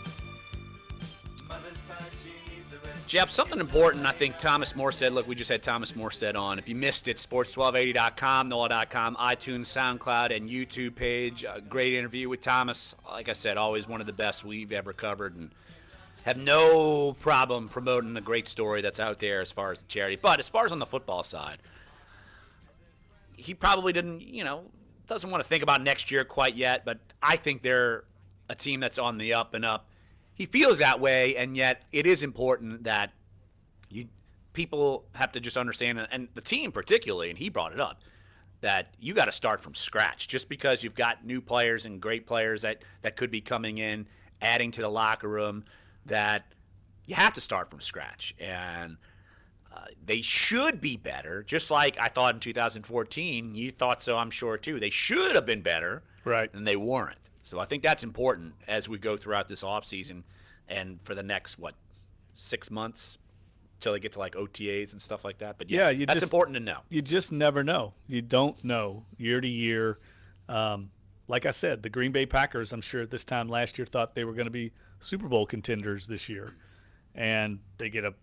Jeff, something important, I think Thomas Morstead, look, we just had Thomas Morstead on. If you missed it, sports1280.com, NOLA.com, iTunes, SoundCloud, and YouTube page. A great interview with Thomas. Like I said, always one of the best we've ever covered, and have no problem promoting the great story that's out there as far as the charity. But as far as on the football side, he probably doesn't want to think about next year quite yet, but I think they're a team that's on the up and up. He feels that way, and yet it is important that people have to just understand, and the team particularly, and he brought it up, that you got to start from scratch. Just because you've got new players and great players that could be coming in, adding to the locker room, that you have to start from scratch. And they should be better, just like I thought in 2014. You thought so, I'm sure, too. They should have been better, right? And they weren't. So I think that's important as we go throughout this offseason and for the next, 6 months until they get to, OTAs and stuff like that. But, that's important to know. You just never know. You don't know year to year. Like I said, the Green Bay Packers, I'm sure at this time last year, thought they were going to be Super Bowl contenders this year. And they get a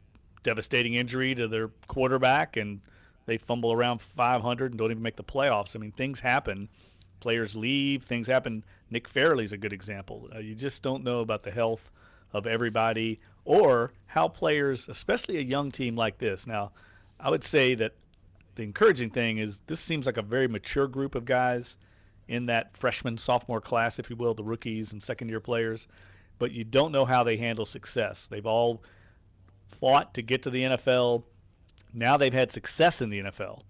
devastating injury to their quarterback, and they fumble around 500 and don't even make the playoffs. I mean, things happen. Players leave. Things happen. Nick Fairley's a good example. You just don't know about the health of everybody or how players, especially a young team like this. Now, I would say that the encouraging thing is this seems like a very mature group of guys in that freshman, sophomore class, if you will, the rookies and second-year players. But you don't know how they handle success. They've all fought to get to the NFL. Now they've had success in the NFL.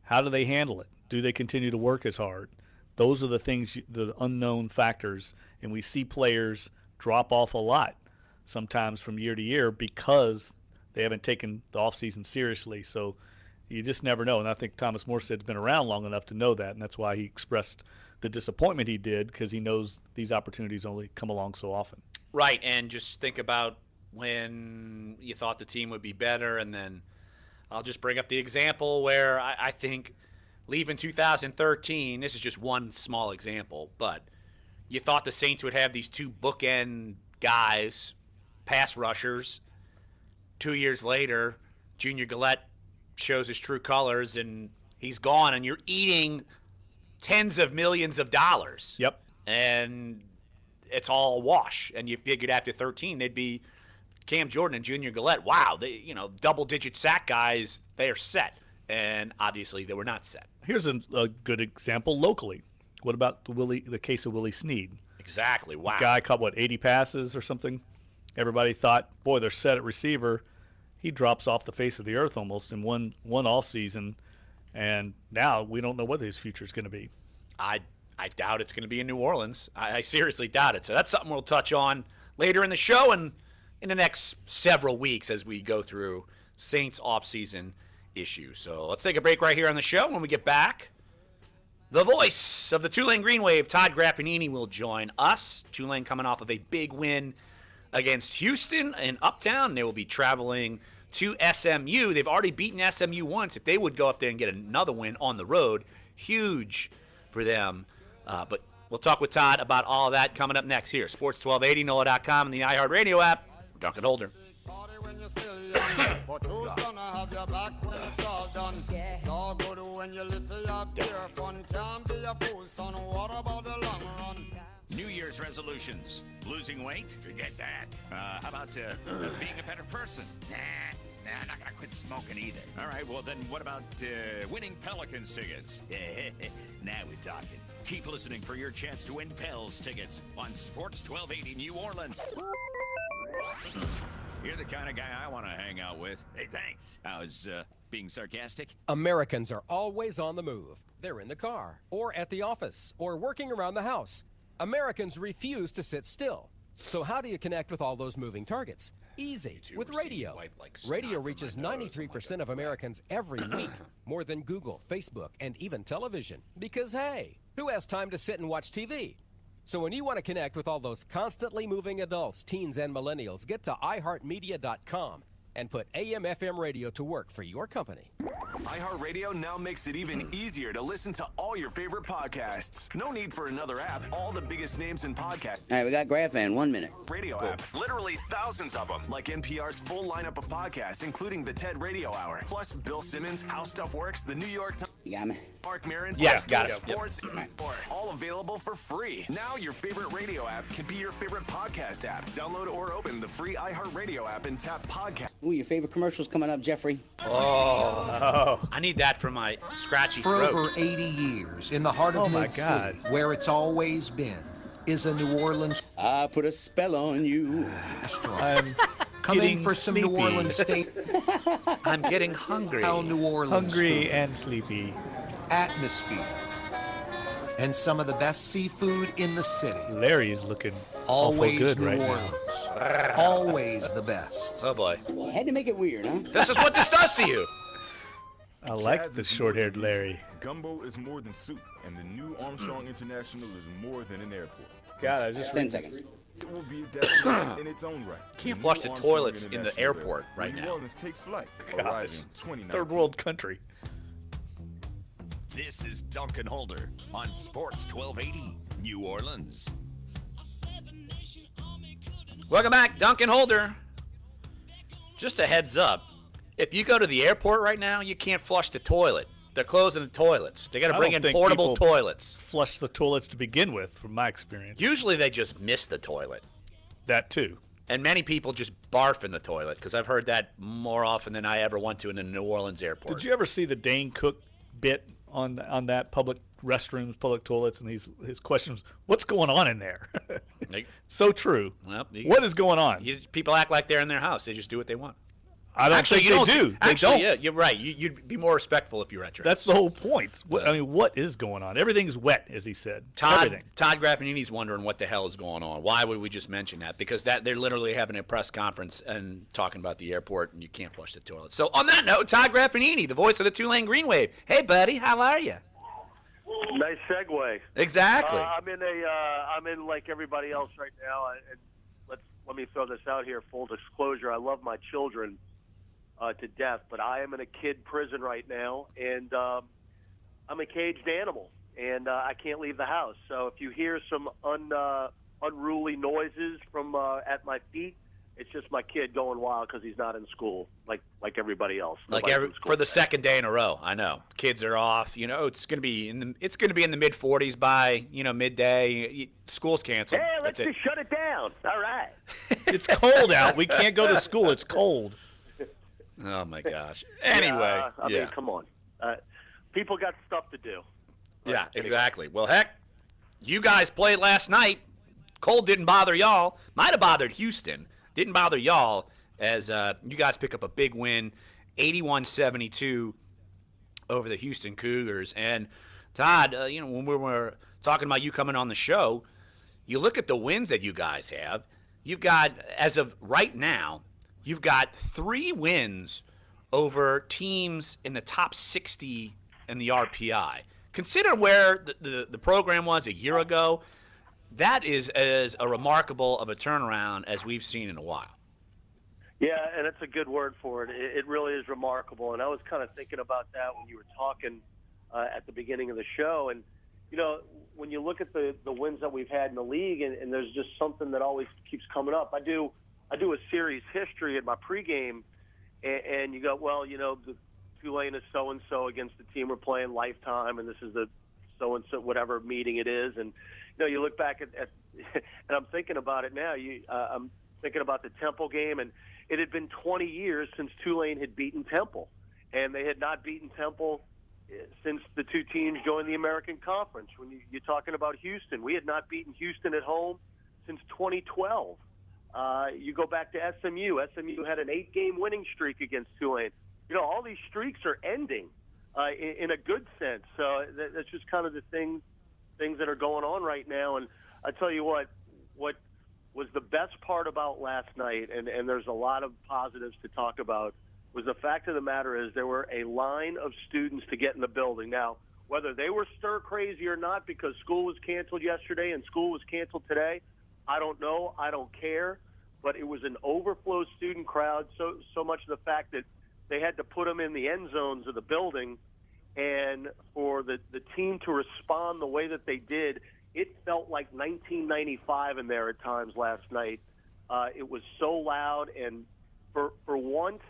How do they handle it? Do they continue to work as hard? Those are the things, the unknown factors, and we see players drop off a lot sometimes from year to year because they haven't taken the offseason seriously. So you just never know, and I think Thomas Morstead's been around long enough to know that, and that's why he expressed the disappointment he did, because he knows these opportunities only come along so often. Right, and just think about when you thought the team would be better, and then I'll just bring up the example where I think – leaving 2013, this is just one small example, but you thought the Saints would have these two bookend guys, pass rushers. 2 years later, Junior Gillette shows his true colors, and he's gone, and you're eating tens of millions of dollars. Yep. And it's all a wash. And you figured after 13, they'd be Cam Jordan and Junior Gillette. Wow, they, double-digit sack guys, they are set. And obviously they were not set. Here's a good example locally. What about the case of Willie Snead? Exactly. Wow. The guy caught, 80 passes or something? Everybody thought, boy, they're set at receiver. He drops off the face of the earth almost in one off season, and now we don't know what his future is going to be. I doubt it's going to be in New Orleans. I seriously doubt it. So that's something we'll touch on later in the show and in the next several weeks as we go through Saints offseason issues. So let's take a break right here on the show. When we get back, the voice of the Tulane Green Wave, Todd Grappanini, will join us. Tulane coming off of a big win against Houston in Uptown. They will be traveling to SMU. They've already beaten SMU once. If they would go up there and get another win on the road, huge for them. But we'll talk with Todd about all of that coming up next here. Sports 1280, NOLA.com, and the iHeartRadio app. Dunc and Holder. But who's gonna have your back when it's all done? It's all good when you live for your beer fun. Can't be a fool, son. What about the long run? New Year's resolutions. Losing weight? Forget that. How about being a better person? Nah, I'm not going to quit smoking either. All right, well then what about winning Pelicans tickets? Now we're talking. Keep listening for your chance to win Pels tickets on Sports 1280 New Orleans. You're the kind of guy I want to hang out with. Hey, thanks. I was being sarcastic. Americans are always on the move. They're in the car, or at the office, or working around the house. Americans refuse to sit still. So how do you connect with all those moving targets? Easy, with radio. Radio reaches 93% of Americans every week, more than Google, Facebook, and even television. Because, hey, who has time to sit and watch TV? So when you want to connect with all those constantly moving adults, teens, and millennials, get to iHeartMedia.com. and put AM/FM radio to work for your company. iHeartRadio now makes it even easier to listen to all your favorite podcasts. No need for another app. All the biggest names in podcast. All right, we got Grafan. 1 minute. Radio app. Literally thousands of them. Like NPR's full lineup of podcasts, including the TED Radio Hour. Plus Bill Simmons, How Stuff Works, the New York Times. You got me? Mark Maron. Yeah, got it. Sports. All available for free. Now your favorite radio app can be your favorite podcast app. Download or open the free iHeartRadio app and tap podcast. Ooh, your favorite commercial's coming up, Jeffrey. Oh. I need that for my scratchy For throat. over 80 years, in the heart of Mid-City, where it's always been, is a New Orleans. I put a spell on you. Come in for some New Orleans steak. I'm getting hungry. How New Orleans Hungry food. and sleepy. Atmosphere. And some of the best seafood in the city. Larry is looking Always awful good New right Orleans. now. Always the best. Oh, boy. You had to make it weird, huh? This is what this does to you. I like the short-haired Larry. Gumbo is more than soup, and the new Armstrong International is more than an airport. God, I just 10 seconds. It will be a destination in its own right. Can't The flush new the Armstrong toilets in the International airport right New now. Orleans takes flight, Gosh. arriving 2019. Third world country. This is Dunc and Holder on Sports 1280, New Orleans. Welcome back, Duncan Holder. Just a heads up. If you go to the airport right now, you can't flush the toilet. They're closing the toilets. They got to bring in portable toilets. Flush the toilets to begin with, from my experience. Usually they just miss the toilet. That too. And many people just barf in the toilet, because I've heard that more often than I ever want to in the New Orleans airport. Did you ever see the Dane Cook bit on that public restrooms, public toilets, and his questions? What's going on in there? So true. Well, what is going on? People act like they're in their house. They just do what they want. I don't think they do. They Actually, don't. yeah, you're right. You'd be more respectful if you were at your That's house. the whole point. I mean, what is going on? Everything's wet, as he said. Everything. Todd Graffanini's wondering what the hell is going on. Why would we just mention that? Because they're literally having a press conference and talking about the airport, and you can't flush the toilet. So on that note, Todd Graffanini, the voice of the Tulane Green Wave. Hey, buddy, how are you? Nice segue. Exactly. I'm in like everybody else right now, and let me throw this out here. Full disclosure: I love my children to death, but I am in a kid prison right now, and I'm a caged animal, and I can't leave the house. So if you hear some unruly noises from at my feet, it's just my kid going wild because he's not in school like everybody else. For the second day in a row. I know kids are off. You know, it's gonna be in the mid 40s by midday. School's canceled. Hey, let's just shut it down. All right. It's cold out. We can't go to school. It's cold. Oh my gosh. Anyway, I mean, come on. People got stuff to do. Yeah, exactly. Well, heck, you guys played last night. Cold didn't bother y'all. Might have bothered Houston. Didn't bother y'all as you guys pick up a big win, 81-72 over the Houston Cougars. And Todd, when we were talking about you coming on the show, you look at the wins that you guys have. You've got, as of right now, you've got 3 wins over teams in the top 60 in the RPI. Consider where the program was a year ago. That is as a remarkable of a turnaround as we've seen in a while. Yeah, and it's a good word for it. It really is remarkable. And I was kind of thinking about that when you were talking at the beginning of the show. And, when you look at the wins that we've had in the league, and there's just something that always keeps coming up. I do a series history in my pregame, and you go, well, the Tulane is so-and-so against the team we're playing Lifetime, and this is the so-and-so whatever meeting it is. And, you look back at and I'm thinking about it now. I'm thinking about the Temple game, and it had been 20 years since Tulane had beaten Temple, and they had not beaten Temple since the two teams joined the American Conference. When you're talking about Houston, we had not beaten Houston at home since 2012. You go back to SMU. SMU had an 8-game winning streak against Tulane. All these streaks are ending in a good sense. So that's just kind of the things that are going on right now. And I tell you what was the best part about last night, and there's a lot of positives to talk about, was the fact of the matter is there were a line of students to get in the building. Now, whether they were stir crazy or not because school was canceled yesterday and school was canceled today, I don't know. I don't care. but it was an overflow student crowd, so much of the fact that they had to put them in the end zones of the building. And for the team to respond the way that they did, it felt like 1995 in there at times last night. It was so loud, and for once,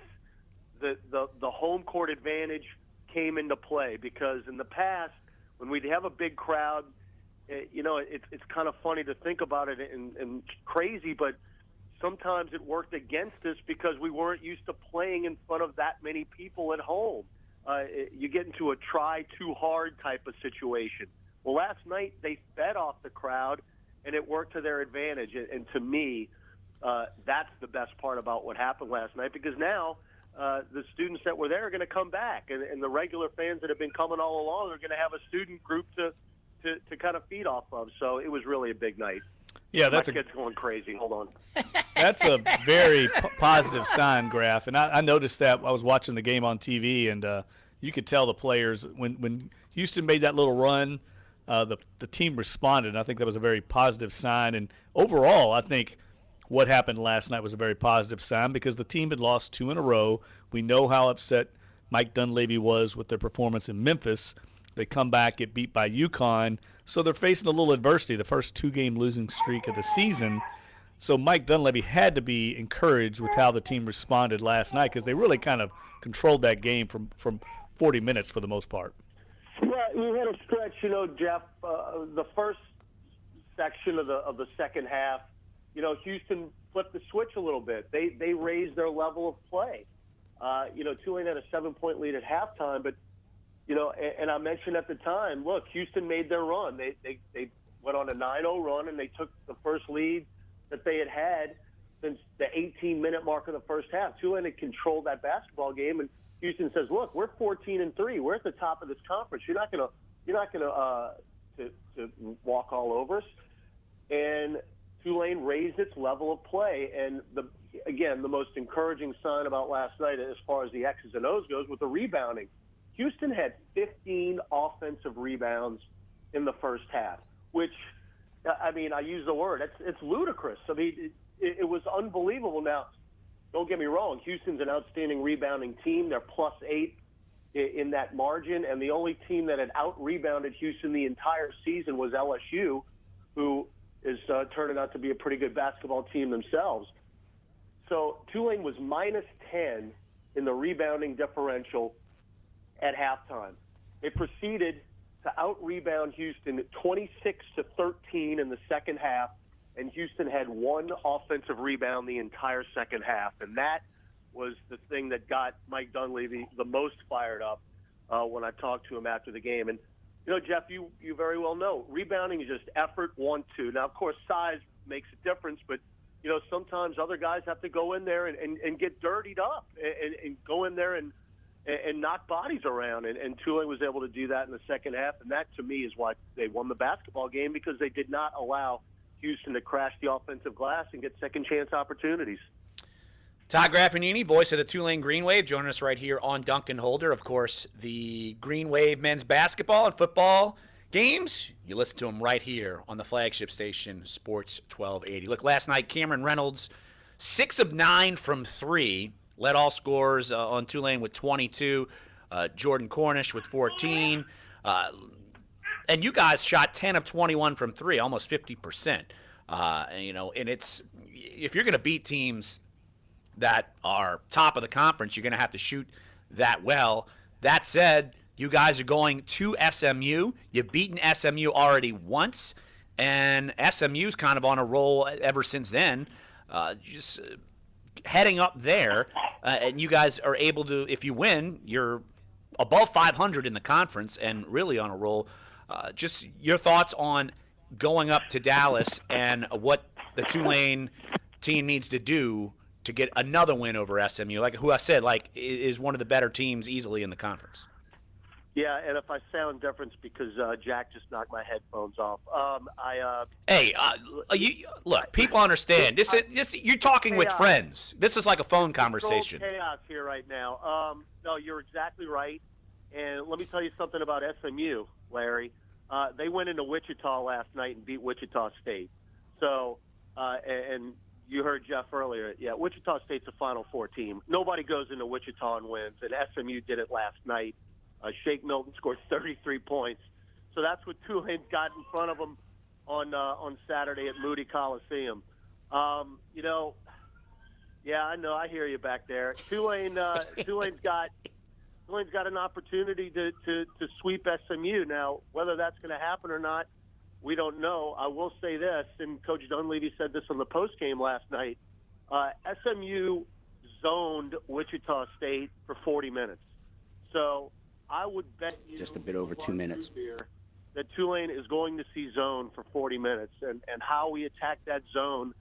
the home court advantage came into play, because in the past, when we'd have a big crowd, it's kind of funny to think about it and crazy, but sometimes it worked against us because we weren't used to playing in front of that many people at home. You get into a try too hard type of situation. Well, last night they fed off the crowd, and it worked to their advantage. And to me, that's the best part about what happened last night, because now the students that were there are going to come back, and the regular fans that have been coming all along are going to have a student group to kind of feed off of. So it was really a big night. Yeah, my kid's going crazy. Hold on. That's a very positive sign, Graf. And I noticed that. I was watching the game on TV, and you could tell the players when Houston made that little run, the team responded. And I think that was a very positive sign. And overall, I think what happened last night was a very positive sign, because the team had lost 2 in a row. We know how upset Mike Dunleavy was with their performance in Memphis. They come back, get beat by UConn. So they're facing a little adversity, the first 2-game losing streak of the season. So Mike Dunleavy had to be encouraged with how the team responded last night, because they really kind of controlled that game from 40 minutes for the most part. Yeah, we had a stretch, Jeff. The first section of the second half, Houston flipped the switch a little bit. They raised their level of play. Tulane had a 7-point lead at halftime, but and I mentioned at the time, look, Houston made their run. They went on a 9-0 run, and they took the first lead that they had since the 18-minute mark of the first half. Tulane had controlled that basketball game, and Houston says, "Look, we're 14-3. We're at the top of this conference. You're not gonna to walk all over us." And Tulane raised its level of play, and the most encouraging sign about last night, as far as the X's and O's goes, with the rebounding. Houston had 15 offensive rebounds in the first half, which, I use the word, it's ludicrous. It was unbelievable. Now, don't get me wrong, Houston's an outstanding rebounding team. They're +8 in that margin, and the only team that had out-rebounded Houston the entire season was LSU, who is turning out to be a pretty good basketball team themselves. So Tulane was -10 in the rebounding differential at halftime. It proceeded to out-rebound Houston 26-13 in the second half, and Houston had 1 offensive rebound the entire second half, and that was the thing that got Mike Dunleavy the most fired up when I talked to him after the game. And, Jeff, you very well know, rebounding is just effort, 1-2. Now, of course, size makes a difference, but, sometimes other guys have to go in there and get dirtied up and go in there and knock bodies around, and Tulane was able to do that in the second half, and that, to me, is why they won the basketball game, because they did not allow Houston to crash the offensive glass and get second-chance opportunities. Todd Graffagnini, voice of the Tulane Green Wave, joining us right here on Dunc and Holder. Of course, the Green Wave men's basketball and football games, you listen to them right here on the flagship station, Sports 1280. Look, last night, Cameron Reynolds, 6 of 9 from 3, led all scorers on Tulane with 22. Jordan Cornish with 14. And you guys shot 10 of 21 from 3, almost 50%. And it's, if you're going to beat teams that are top of the conference, you're going to have to shoot that well. That said, you guys are going to SMU. You've beaten SMU already once, and SMU's kind of on a roll ever since then. Just heading up there, and you guys are able to, if you win, you're above 500 in the conference and really on a roll. Just your thoughts on going up to Dallas and what the Tulane team needs to do to get another win over SMU, like who I said, is one of the better teams easily in the conference. Yeah, and if I sound different, it's because Jack just knocked my headphones off. Look, people understand. You're talking with friends. This is like a phone conversation. Chaos here right now. No, you're exactly right. And let me tell you something about SMU, Larry. They went into Wichita last night and beat Wichita State. So, and you heard Jeff earlier. Yeah, Wichita State's a Final Four team. Nobody goes into Wichita and wins, and SMU did it last night. Shake Milton scored 33 points. So that's what Tulane's got in front of them on Saturday at Moody Coliseum. Yeah, I know. I hear you back there. Tulane's got an opportunity to sweep SMU. Now, whether that's going to happen or not, we don't know. I will say this, and Coach Dunleavy said this on the postgame last night. SMU zoned Wichita State for 40 minutes. So I would bet you just a bit over 2 minutes that Tulane is going to see zone for 40 minutes, and how we attack that zone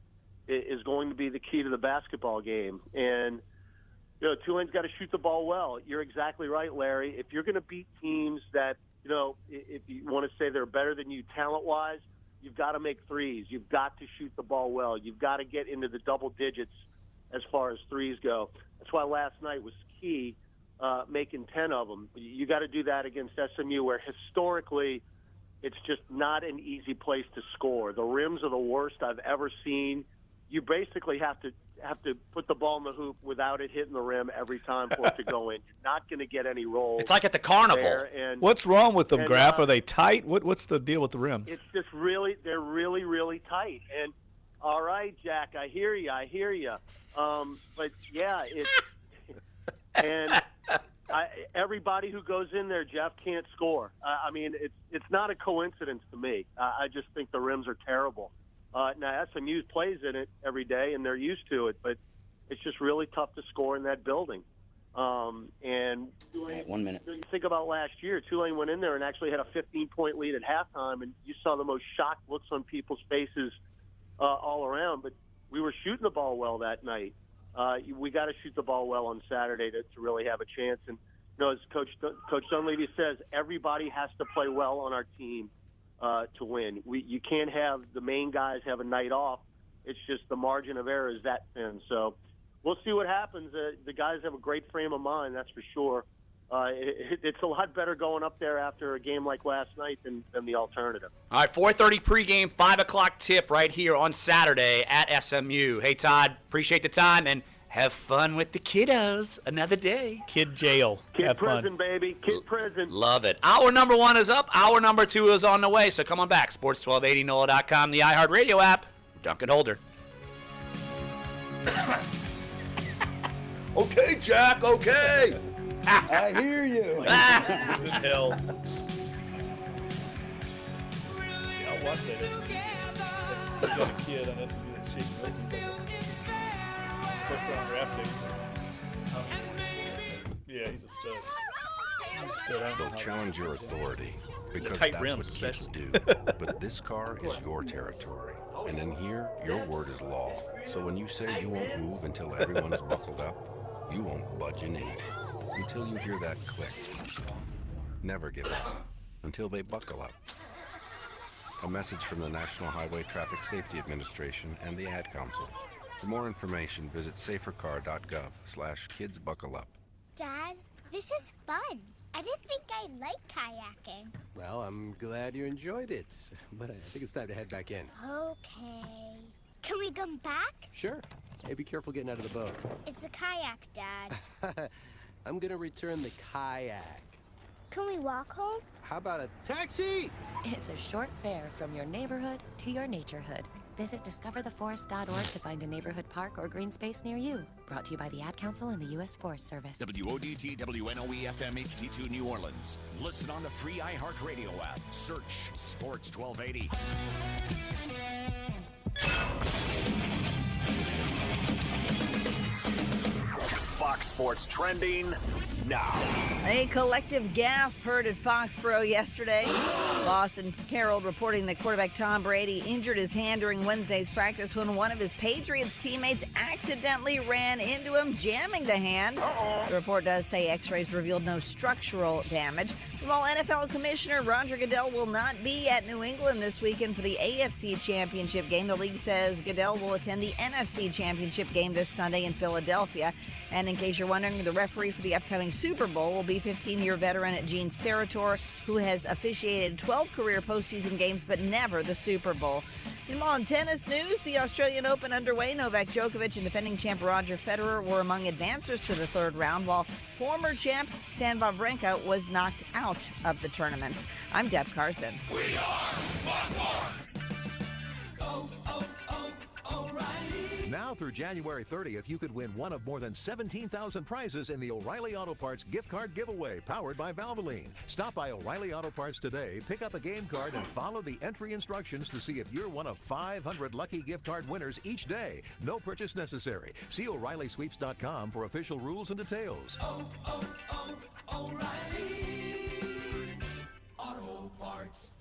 is going to be the key to the basketball game. And Tulane's got to shoot the ball well. You're exactly right, Larry. If you're going to beat teams that, if you want to say they're better than you talent-wise, you've got to make threes. You've got to shoot the ball well. You've got to get into the double digits as far as threes go. That's why last night was key, making 10 of them. You got to do that against SMU, where historically it's just not an easy place to score. The rims are the worst I've ever seen. You basically have to put the ball in the hoop without it hitting the rim every time for it to go in. You're not going to get any rolls. It's like at the carnival. What's wrong with them, Graf? Are they tight? What's the deal with the rims? It's just they're really, really tight. And all right, Jack, I hear you. But yeah, everybody who goes in there, Jeff, can't score. I mean, it's not a coincidence to me. I just think the rims are terrible. Now, SMU plays in it every day, and they're used to it, but it's just really tough to score in that building. And Tulane, 1 minute. You think about last year, Tulane went in there and actually had a 15-point lead at halftime, and you saw the most shocked looks on people's faces all around. But we were shooting the ball well that night. We got to shoot the ball well on Saturday to really have a chance. And as Coach Dunleavy says, everybody has to play well on our team to win. You can't have the main guys have a night off. It's just the margin of error is that thin. So we'll see what happens. The guys have a great frame of mind, that's for sure. It's a lot better going up there after a game like last night than the alternative. All right, 4:30 pregame, 5 o'clock tip right here on Saturday at SMU. Hey, Todd, appreciate the time, and have fun with the kiddos another day. Kid jail. Kid have prison, fun. baby. Kid prison. Love it. Hour number 1 is up. Hour number 2 is on the way, so come on back. Sports 1280, NOLA.com, the iHeartRadio app. Dunc and Holder. Okay, Jack, okay. I hear you. He's in hell. I'll watch that. Got a kid on SMU that's shaking first round draft pick. Yeah, he's a stud. They'll challenge your authority because tight that's rims, what kids especially. do. But this car is your territory. And in here, your word is law. So when you say you won't move until everyone's buckled up, you won't budge an inch until you hear that click. Never give up until they buckle up. A message from the National Highway Traffic Safety Administration and the Ad Council. For more information, visit safercar.gov/kidsbuckleup. Dad, this is fun. I didn't think I'd like kayaking. Well, I'm glad you enjoyed it, but I think it's time to head back in. Okay. Can we come back? Sure. Hey, be careful getting out of the boat. It's a kayak, Dad. I'm gonna return the kayak. Can we walk home? How about a taxi? It's a short fare from your neighborhood to your naturehood. Visit discovertheforest.org to find a neighborhood park or green space near you. Brought to you by the Ad Council and the U.S. Forest Service. WODT WNOE FM HD2 New Orleans. Listen on the free iHeartRadio app. Search Sports 1280. Fox Sports trending now. A collective gasp heard at Foxborough yesterday. Boston Herald reporting that quarterback Tom Brady injured his hand during Wednesday's practice when one of his Patriots teammates accidentally ran into him, jamming the hand. The report does say x-rays revealed no structural damage. While NFL Commissioner Roger Goodell will not be at New England this weekend for the AFC Championship game, the league says Goodell will attend the NFC Championship game this Sunday in Philadelphia. And in case you're wondering, the referee for the upcoming Super Bowl will be 15-year veteran Gene Steratore, who has officiated 12 career postseason games but never the Super Bowl. Meanwhile, in tennis news, the Australian Open underway. Novak Djokovic and defending champ Roger Federer were among advancers to the third round, while former champ Stan Wawrinka was knocked out of the tournament. I'm Deb Carson. We are O'Reilly. Now through January 30th, you could win one of more than 17,000 prizes in the O'Reilly Auto Parts gift card giveaway, powered by Valvoline. Stop by O'Reilly Auto Parts today, pick up a game card, and follow the entry instructions to see if you're one of 500 lucky gift card winners each day. No purchase necessary. See O'ReillySweeps.com for official rules and details. O'Reilly Auto Parts.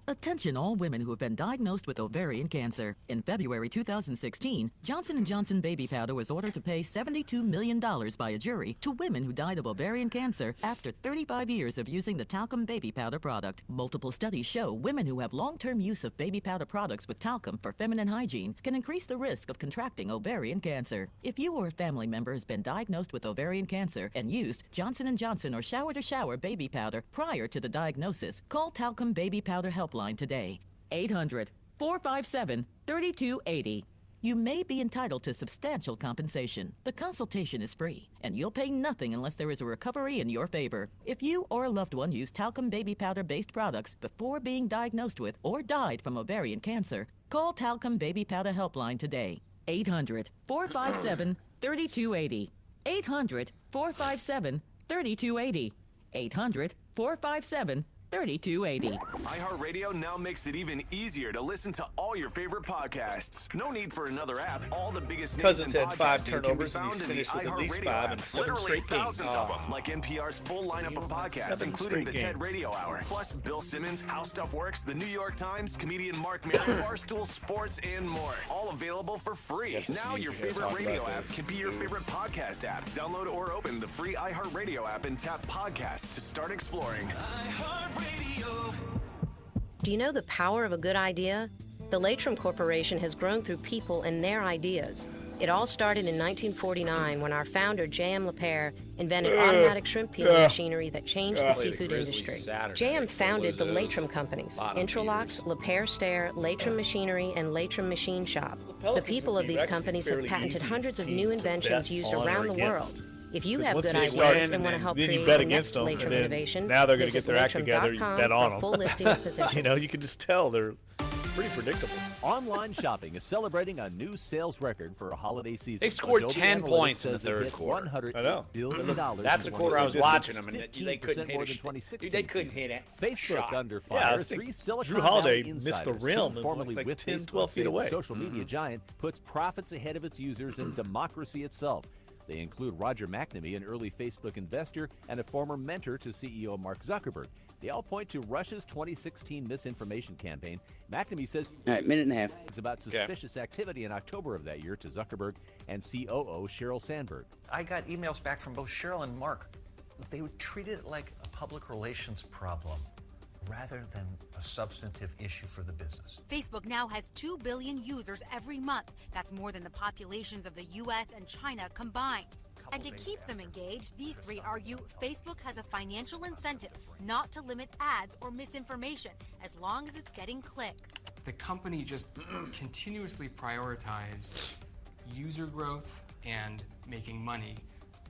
Attention all women who have been diagnosed with ovarian cancer. In February 2016, Johnson & Johnson baby powder was ordered to pay $72 million by a jury to women who died of ovarian cancer after 35 years of using the talcum baby powder product. Multiple studies show women who have long-term use of baby powder products with talcum for feminine hygiene can increase the risk of contracting ovarian cancer. If you or a family member has been diagnosed with ovarian cancer and used Johnson & Johnson or Shower to Shower baby powder prior to the diagnosis, call Talcum Baby Powder Helpline today. 800-457-3280. You may be entitled to substantial compensation. The consultation is free, and you'll pay nothing unless there is a recovery in your favor. If you or a loved one used talcum baby powder-based products before being diagnosed with or died from ovarian cancer, call Talcum Baby Powder Helpline today. 800-457-3280. 800-457-3280. 800-457-3280. iHeartRadio now makes it even easier to listen to all your favorite podcasts. No need for another app. All the biggest names in Cousins had 5 podcasting can be turnovers, and found he's in the finished with at least iHeartRadio 5 app. and 7 Literally straight games. thousands of them, like NPR's full lineup of podcasts, 7 including the straight TED games. Radio Hour, plus Bill Simmons, How Stuff Works, The New York Times, comedian Mark Maron, Barstool Sports, and more. All available for free. Guess this Now means your you gotta favorite talk radio about app this. can be your favorite podcast app. Download or open the free iHeartRadio app and tap podcast to start exploring. Do you know the power of a good idea? The Latrim Corporation has grown through people and their ideas. It all started in 1949 when our founder, J.M. LaPere, invented automatic shrimp peeling machinery that changed the seafood industry. J.M. founded the Latrim companies, Intralocks, LaPere Stair, Latrim Machinery, and Latrim Machine Shop. The people of these companies have patented hundreds of new inventions used around the world. If you have good ideas and want to help create the next Latrim innovation, now they're going to get their act together. You bet on them. full listing of positions. You know, you can just tell they're pretty predictable. Online shopping is celebrating a new sales record for a holiday season. They scored Adobe 10 Analytics points in the says they've third hit quarter. $100 billion. That's the quarter I was watching them, and they couldn't 15% hit more a than shot. 2016 They couldn't hit it. Facebook shot. under Yeah, I fire. think 3 Silicon Drew Holiday Valley missed the insiders, rim two and formerly like with 10, Facebook, 12 feet say away. the social media giant puts profits ahead of its users and democracy itself. They include Roger McNamee, an early Facebook investor and a former mentor to CEO Mark Zuckerberg. They all point to Russia's 2016 misinformation campaign. McNamee says minute and a half. It's about suspicious activity in October of that year to Zuckerberg and COO Sheryl Sandberg. I got emails back from both Sheryl and Mark. They treated it like a public relations problem rather than a substantive issue for the business. Facebook now has 2 billion users every month. That's more than the populations of the U.S. and China combined. And to keep them engaged, these three argue Facebook has a financial incentive not to limit ads or misinformation as long as it's getting clicks. The company just continuously prioritized user growth and making money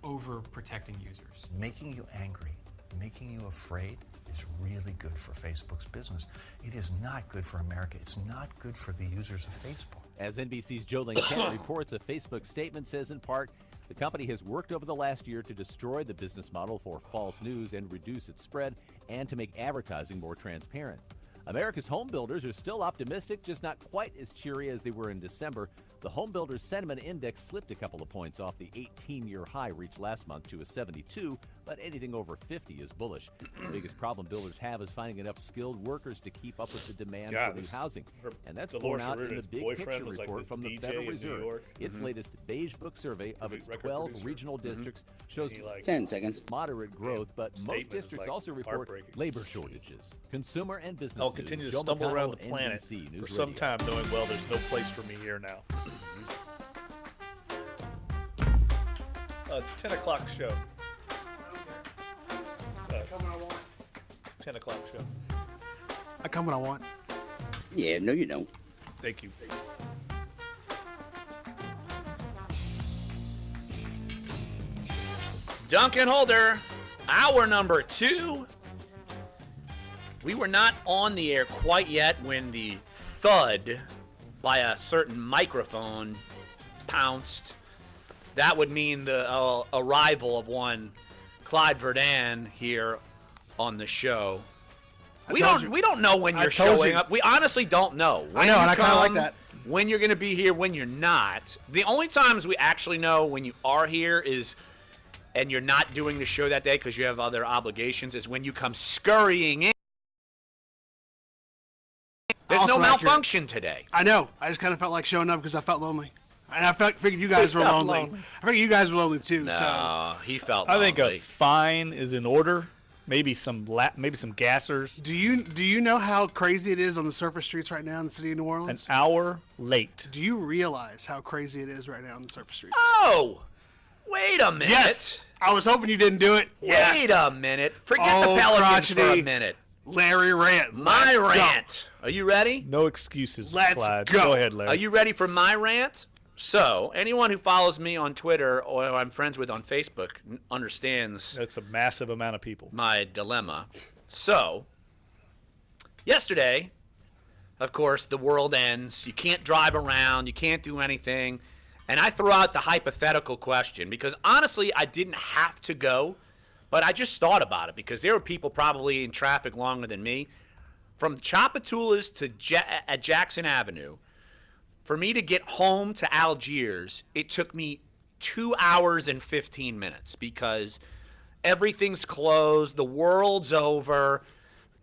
over protecting users. Making you angry, making you afraid is really good for Facebook's business. It is not good for America. It's not good for the users of Facebook. As NBC's Jolene Kent reports, a Facebook statement says in part, the company has worked over the last year to destroy the business model for false news and reduce its spread and to make advertising more transparent. America's home builders are still optimistic, just not quite as cheery as they were in December. The Home Builders Sentiment Index slipped a couple of points off the 18-year high reached last month to a 72, but anything over 50 is bullish. The biggest problem builders have is finding enough skilled workers to keep up with the demand for new housing. And that's borne out in the Big Picture report from the Federal Reserve. Its latest Beige Book survey of its 12 regional districts shows 10 seconds. Moderate growth, but most districts also report labor shortages. Consumer and business news. Continue to Joe stumble around the McConnell, planet NBC for News some Radio. time, knowing well there's no place for me here now. It's 10 o'clock show. It's 10 o'clock show. I come when I want. Yeah, no, you don't. Thank you. Dunc and Holder, hour number 2. We were not on the air quite yet when the thud by a certain microphone pounced. That would mean the arrival of one Clyde Verdun here on the show. We don't know when you're showing up. We honestly don't know. I know, and I kind of like that. When you're going to be here, when you're not. The only times we actually know when you are here is, and you're not doing the show that day because you have other obligations, is when you come scurrying in. There's Also no malfunction today. I know. I just kind of felt like showing up because I felt lonely. And I figured you guys were lonely. I figured you guys were lonely too. No, he felt I lonely. think a fine is in order. Maybe some gassers. Do you know how crazy it is on the surface streets right now in the city of New Orleans? An hour late. Do you realize how crazy it is right now on the surface streets? Oh, wait a minute. Yes. I was hoping you didn't do it. Yes. Wait a minute. Forget the Pelicans for a minute. Larry rant. My rant. Are you ready? No excuses, Let's Clyde. go. Go ahead, Larry. Are you ready for my rant? So, anyone who follows me on Twitter or I'm friends with on Facebook understands that's a massive amount of people. My dilemma. So, yesterday, of course, the world ends. You can't drive around. You can't do anything. And I threw out the hypothetical question because, honestly, I didn't have to go, but I just thought about it because there were people probably in traffic longer than me. From Tchoupitoulas to at Jackson Avenue, for me to get home to Algiers, it took me 2 hours and 15 minutes because everything's closed, the world's over,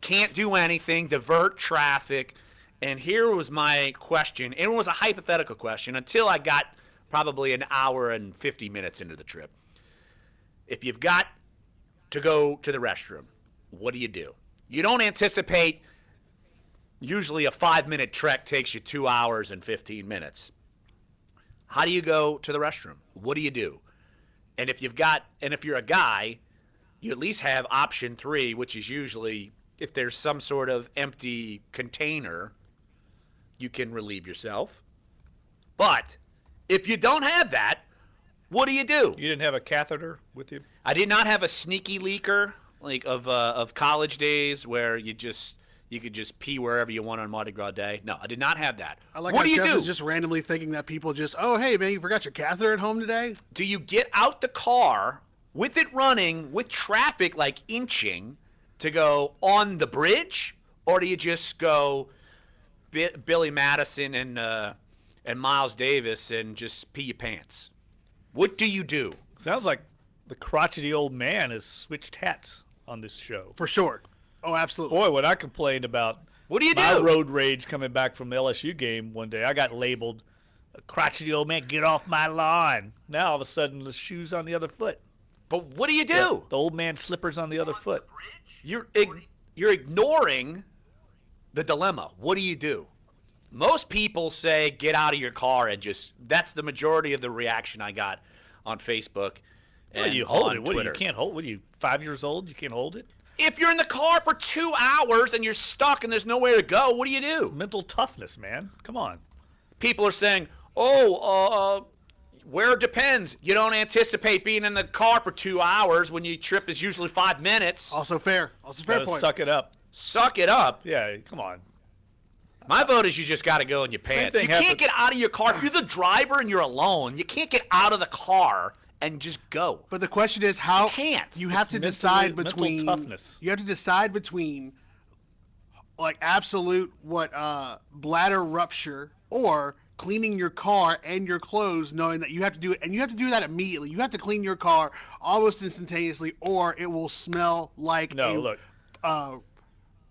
can't do anything, divert traffic. And here was my question. It was a hypothetical question until I got probably an hour and 50 minutes into the trip. If you've got to go to the restroom, what do? You don't anticipate. Usually a 5-minute trek takes you 2 hours and 15 minutes. How do you go to the restroom? What do? And if you're a guy, you at least have option 3, which is usually if there's some sort of empty container, you can relieve yourself. But if you don't have that, what do? You didn't have a catheter with you? I did not have a sneaky leaker like of college days where you could just pee wherever you want on Mardi Gras Day. No, I did not have that. I like what how do? Jeff is just randomly thinking that people just, oh, hey, man, you forgot your catheter at home today? Do you get out the car with it running, with traffic like inching, to go on the bridge? Or do you just go Billy Madison and Miles Davis and just pee your pants? What do you do? Sounds like the crotchety old man has switched hats on this show. For sure. Oh, absolutely. Boy, when I complained about my road rage coming back from the LSU game one day, I got labeled a crotchety old man, get off my lawn. Now, all of a sudden, the shoe's on the other foot. But what do? Yeah, the old man's slippers on the other foot. You're ignoring the dilemma. What do? Most people say get out of your car and just – that's the majority of the reaction I got on Facebook and you hold on it. Twitter. What, you can't hold – what are you, 5 years old? You can't hold it? If you're in the car for 2 hours and you're stuck and there's nowhere to go, what do? It's mental toughness, man. Come on. People are saying, where it depends. You don't anticipate being in the car for 2 hours when your trip is usually 5 minutes. Also fair point. Suck it up. Suck it up? Yeah, come on. My vote is you just got to go in your pants. You can't get out of your car. If you're the driver and you're alone, you can't get out of the car and just go. But the question is how you have to decide between mental toughness. You have to decide between like absolute bladder rupture or cleaning your car and your clothes, knowing that you have to do it, and you have to do that immediately. You have to clean your car almost instantaneously, or it will smell like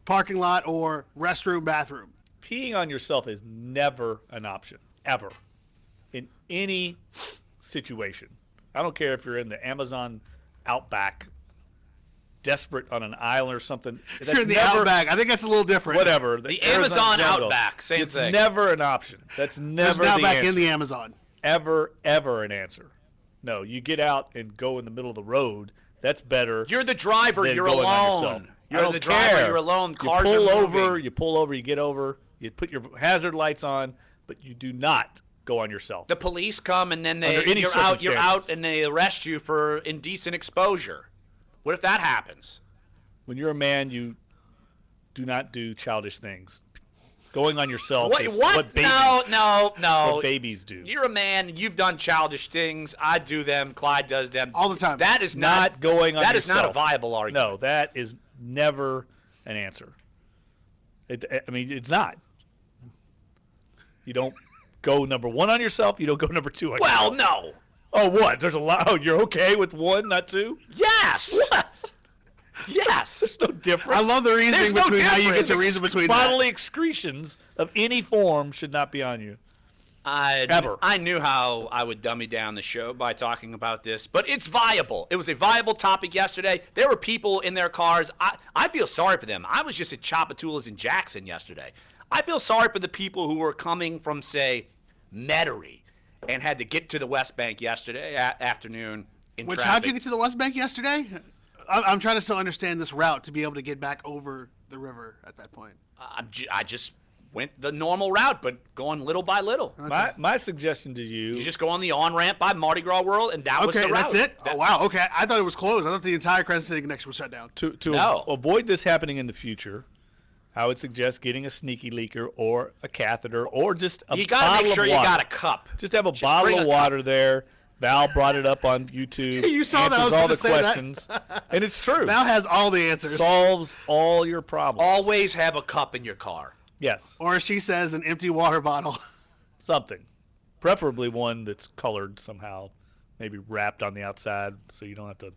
parking lot or restroom, bathroom. Peeing on yourself is never an option, ever, in any situation. I don't care if you're in the Amazon outback, desperate on an island or something. That's you're in the outback. I think that's a little different. Whatever. The Amazon outback, same thing. It's never an option. That's never There's the outback answer. in the Amazon. Ever an answer. No, you get out and go in the middle of the road. That's better. You're the driver. You're alone. You're the driver. You're alone. Cars you pull are over. moving. You pull over. You get over. You put your hazard lights on. but you do not go on yourself. The police come and then Under any you're circumstances. out and they arrest you for indecent exposure. What if that happens? When you're a man, you do not do childish things. Going on yourself is What? what babies, No. what babies do. You're a man. You've done childish things. I do them. Clyde does them all the time. That is Not going on That yourself. is not a viable argument. No, that is never an answer. It's not. You don't go number 1 on yourself. You don't go number 2 on yourself. Well, no. Oh, what? There's a lot. Oh, you're okay with 1, not 2? Yes. What? Yes. There's no difference. I love the reasoning between how you get the reason between bodily excretions of any form should not be on you. Ever. I knew how I would dummy down the show by talking about this, but it's viable. It was a viable topic yesterday. There were people in their cars. I feel sorry for them. I was just at Chapatulas in Jackson yesterday. I feel sorry for the people who were coming from, say, Metairie and had to get to the West Bank yesterday afternoon in traffic. How'd you get to the West Bank yesterday? I'm trying to still understand this route to be able to get back over the river at that point. I just went the normal route, but going little by little. Okay. My suggestion to you... You just go on the on-ramp by Mardi Gras World, and that was the route. That's it? Oh, wow. Okay. I thought it was closed. I thought the entire Crescent City connection was shut down. To avoid this happening in the future, I would suggest getting a sneaky leaker or a catheter or just a bottle of water. You got to make sure you got a cup. Just have a bottle of water there. Val brought it up on YouTube. You saw that. I was Answers all gonna the say questions. that. And it's true. Val has all the answers. Solves all your problems. Always have a cup in your car. Yes. Or as she says, an empty water bottle. Something. Preferably one that's colored somehow. Maybe wrapped on the outside so you don't have to...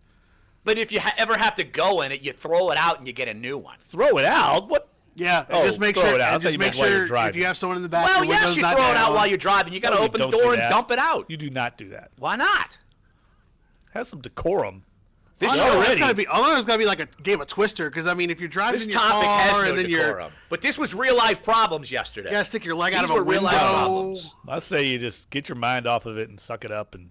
But if you ever have to go in it, you throw it out and you get a new one. Throw it out? What? Yeah, Oh, just make throw sure. it out. I And thought just you make meant while you're sure if driving. you have someone in the back. Well, your yes, window's you not throw it out down. while you're driving. You got to No, you open the don't do door and that. dump it out. You do not do that. Why not? Have some decorum. This Oh, show no, it's already- gotta be. Oh, there's got to be like a game of Twister, because I mean, if you're driving This in your topic car has no and then decorum. But this was real life problems yesterday. you gotta stick your leg out These of a were real life window. problems. I say you just get your mind off of it and suck it up. And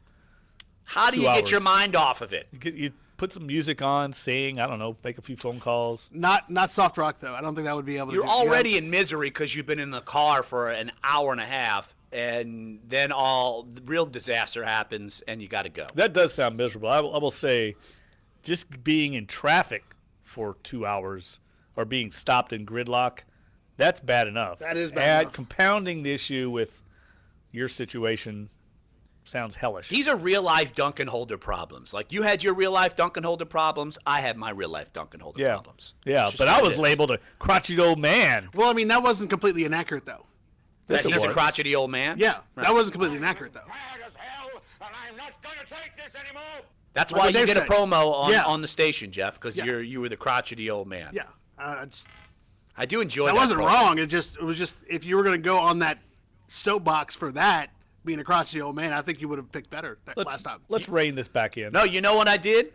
How do you 2 get your hours. mind off of it? You put some music on, sing, I don't know, make a few phone calls. Not soft rock though. I don't think that would be able to. You're do. already in misery because you've been in the car for an hour and a half, and then all the real disaster happens, and you got to go. That does sound miserable. I will say just being in traffic for 2 hours or being stopped in gridlock, that's bad enough. That is bad enough. Compounding the issue with your situation sounds hellish. These are real life Duncan Holder problems. Like you had your real life Duncan Holder problems, I had my real life Duncan Holder problems. Yeah, It's just but what I it was is. labeled a crotchety old man. Well, I mean, that wasn't completely inaccurate though. That Yes, he's it a was. crotchety old man. Yeah, Right. that wasn't completely inaccurate though. That's Like why what you Dave get a said. promo on, Yeah. on the station, Jeff, because Yeah. you were the crotchety old man. Yeah, I do enjoy that that. wasn't promo. wrong. It was just if you were gonna go on that soapbox for that being a crotchety old man, I think you would have picked better last time. Let's rein this back in. No, you know what I did?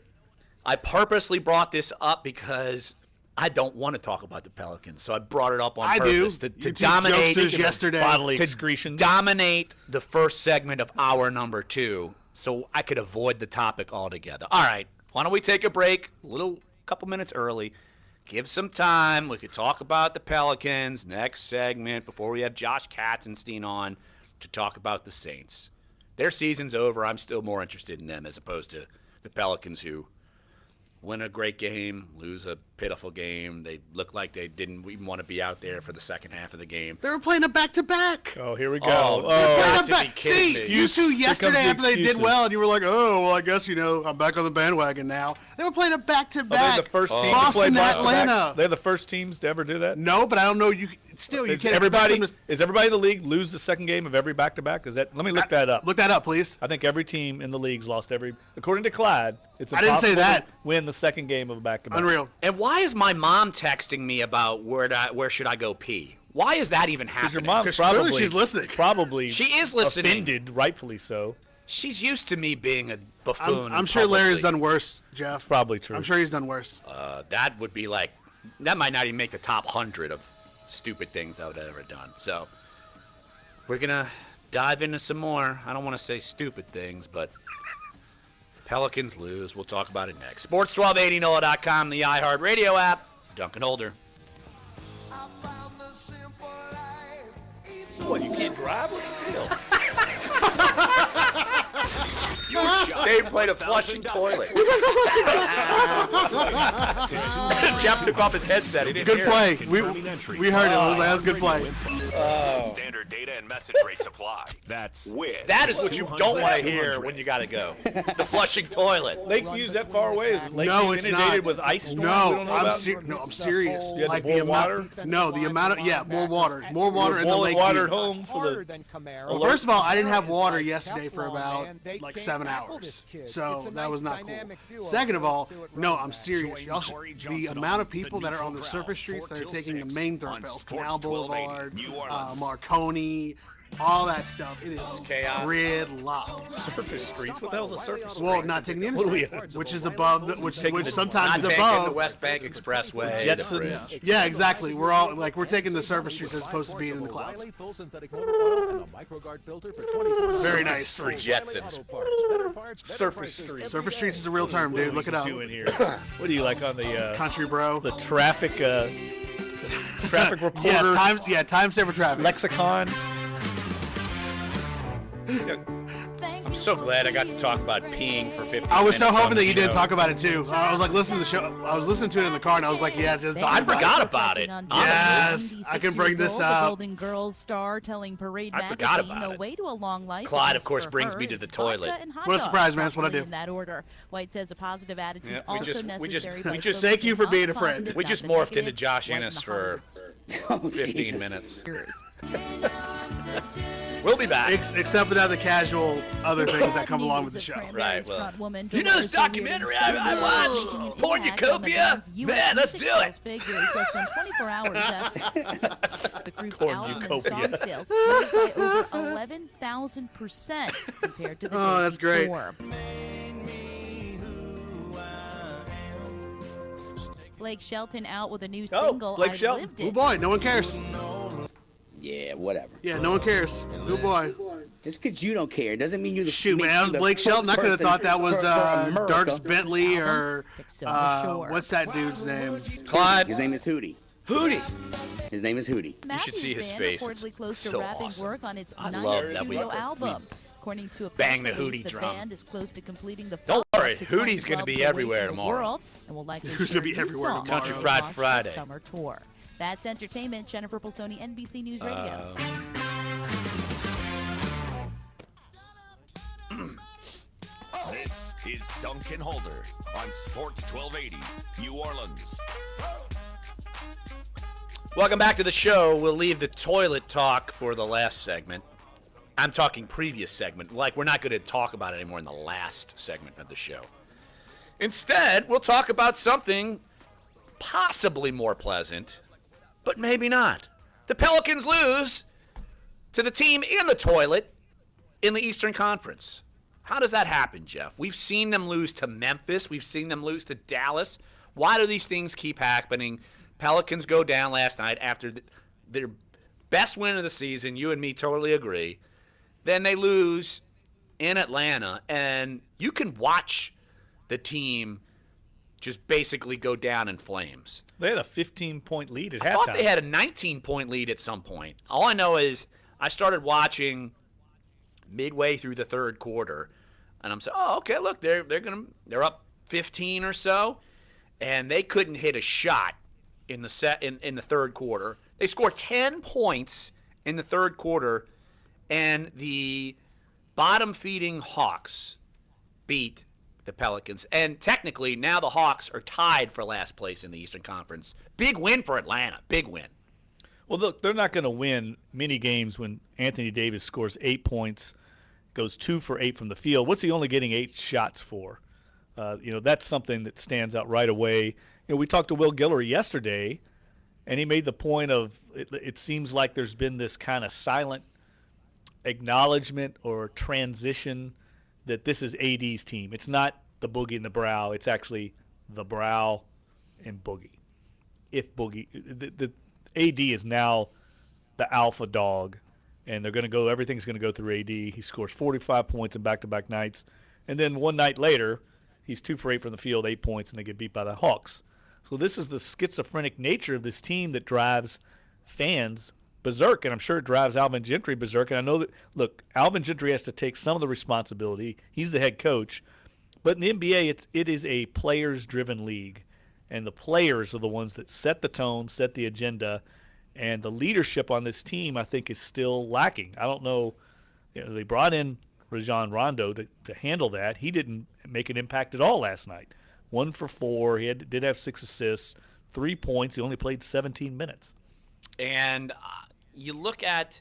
I purposely brought this up because I don't want to talk about the Pelicans, so I brought it up on I do. purpose to You two dominate jokesters yesterday. Bodily to excretions. dominate the first segment of hour number 2, so I could avoid the topic altogether. All right, why don't we take a break? Couple minutes early. Give some time. We could talk about the Pelicans next segment before we have Josh Katzenstein on to talk about the Saints. Their season's over. I'm still more interested in them as opposed to the Pelicans, who win a great game, lose a pitiful game. They look like they didn't even want to be out there for the second half of the game. They were playing a back-to-back. Oh, here we go. Oh, Oh, got to be See, kidding me. you two yesterday the after they did excuses. well, and you were like, "Oh, well, I guess I'm back on the bandwagon now." They were playing a Are back-to-back. they the first team to play Boston, back-to-back? Atlanta. They're the first teams to ever do that? No, but I don't know. You can't. Is everybody in the league lose the second game of every back-to-back? Let me look that up. Look that up, please. I think every team in the league's lost every. According to Clyde, it's I didn't say impossible that. to win the second game of a back-to-back. Unreal. And why is my mom texting me about where should I go pee? Why is that even Because your happening? mom's probably clearly she's listening. Probably She is listening. offended, rightfully so. She's used to me being a buffoon. I'm sure Larry's done worse, Jeff. Probably true. I'm sure he's done worse. That would be like, that might not even make the top 100 of stupid things I've ever done. So we're going to dive into some more. I don't want to say stupid things, but Pelicans lose. We'll talk about it next. Sports 1280, NOLA.com, the iHeartRadio app. Duncan Holder. I found the simple life. Eat so What, you can't drive? What's the deal? Dave played a flushing toilet. Jeff took off his headset. He didn't Good hear play. it. We heard it. That was a good play. Standard data and message rates apply. That's with. That is what you don't want to hear when you got to go. The flushing toilet. Lakeview's that far away? Is Lakeview No, it's inundated not. with ice storms? No, we don't know I'm about? I'm serious. You had Like to boil the water? amount. No, the amount of more water in the Boiling lake. water at home for the. Well, first of all, I didn't have water yesterday for about like 7 hours, so that was not cool. Second of all, no, I'm serious. The amount of people that are on the surface streets that are taking the main thoroughfares, Canal Boulevard, Marconi, all that stuff. It is chaos. Gridlock. Surface streets? What the hell's a surface street? Well, not taking the interstate, which is above the, which sometimes Not is taking above the West Bank Expressway. Jetsons. Yeah, exactly. We're all like we're taking the surface streets as opposed to being in the clouds. Very nice. Jetsons. Surface streets. Surface streets is a real term, dude. Look it up. Doing here? What do you like on the Country bro? The traffic traffic reporter? Yes, time saver traffic. Lexicon. I'm so glad I got to talk about peeing for 15 minutes. I was so hoping on that the you didn't show. talk about it too. I was like listening to the show. I was listening to it in the car, and I was like, yes, just talk I about forgot it. about it. Yes, I can bring this The up. Golden Girls star telling Parade I forgot magazine about the it. way to a long life. Clyde, is of course, for brings her me to the is toilet. vodka and hot What a dogs, surprise, man. That's what I possibly do. In that order. White says a positive attitude Yeah, also we just necessary by Thank you for focusing being on a friend. positive, We not just the morphed negative. into Josh White and Ennis the for Hollywood 15 minutes. We'll be back. Except without the casual other things that come along with the show. Right, well. You know this documentary I watched? Cornucopia? Man, let's do it. Figures less than 24 hours after the group's album and Cornucopia. song sales rose by over 11,000% compared to the Oh, day that's great. before. Blake Shelton out with a new single. Blake I Shelton. Lived Oh It. boy, no one cares. Yeah, whatever. Yeah, no one cares. Good boy. Just because you don't care doesn't mean you're the Shoot, makes man, that you was the Blake Shelton. I could have spokesperson thought that was for America. Dirks Bentley or Shore. what's that dude's name? Clyde. His name is Hootie. Hootie. His name is Hootie. You should see his Matthew's face. band reportedly close It's to so wrapping awesome. work on its I ninth love that studio we album. According to a bang press the release, Hootie the drum. band is close to completing the Don't follow-up worry, to Hootie's going gonna be away everywhere from the tomorrow. world and will likely Who's share gonna be new everywhere songs tomorrow? Country to Fried launch Friday. the summer tour. That's entertainment. Jennifer Bolsoni, NBC News Radio. This is Duncan Holder on Sports 1280, New Orleans. Welcome back to the show. We'll leave the toilet talk for the last segment. I'm talking previous segment. Like, we're not going to talk about it anymore in the last segment of the show. Instead, we'll talk about something possibly more pleasant, but maybe not. The Pelicans lose to the team in the toilet in the Eastern Conference. How does that happen, Jeff? We've seen them lose to Memphis. We've seen them lose to Dallas. Why do these things keep happening? Pelicans go down last night after their best win of the season. You and me totally agree. Then they lose in Atlanta, and you can watch the team just basically go down in flames. They had a 15-point lead at I halftime. thought they had a 19-point lead at some point. All I know is I started watching midway through the third quarter, and I'm saying, "Oh, okay, look, they're up 15 or so," and they couldn't hit a shot in the third quarter. They scored 10 points in the third quarter, and the bottom-feeding Hawks beat the Pelicans. And technically, now the Hawks are tied for last place in the Eastern Conference. Big win for Atlanta. Big win. Well, look, they're not going to win many games when Anthony Davis scores 8 points, goes 2 for 8 from the field. What's he only getting 8 shots for? That's something that stands out right away. We talked to Will Guillory yesterday, and he made the point of it seems like there's been this kind of silent acknowledgement or transition that this is AD's team. It's not the Boogie and the Brow. It's actually the Brow and Boogie. If Boogie, the AD is now the alpha dog, and everything's going to go through AD. He scores 45 points in back-to-back nights, and then one night later, he's 2 for 8 from the field, 8 points, and they get beat by the Hawks. So this is the schizophrenic nature of this team that drives fans berserk, and I'm sure it drives Alvin Gentry berserk. And I know that, look, Alvin Gentry has to take some of the responsibility. He's the head coach. But in the NBA, it is a players-driven league, and the players are the ones that set the tone, set the agenda, and the leadership on this team, I think, is still lacking. I don't know. They brought in Rajon Rondo to handle that. He didn't make an impact at all last night. 1 for 4. He did have 6 assists, 3 points. He only played 17 minutes. And you look at,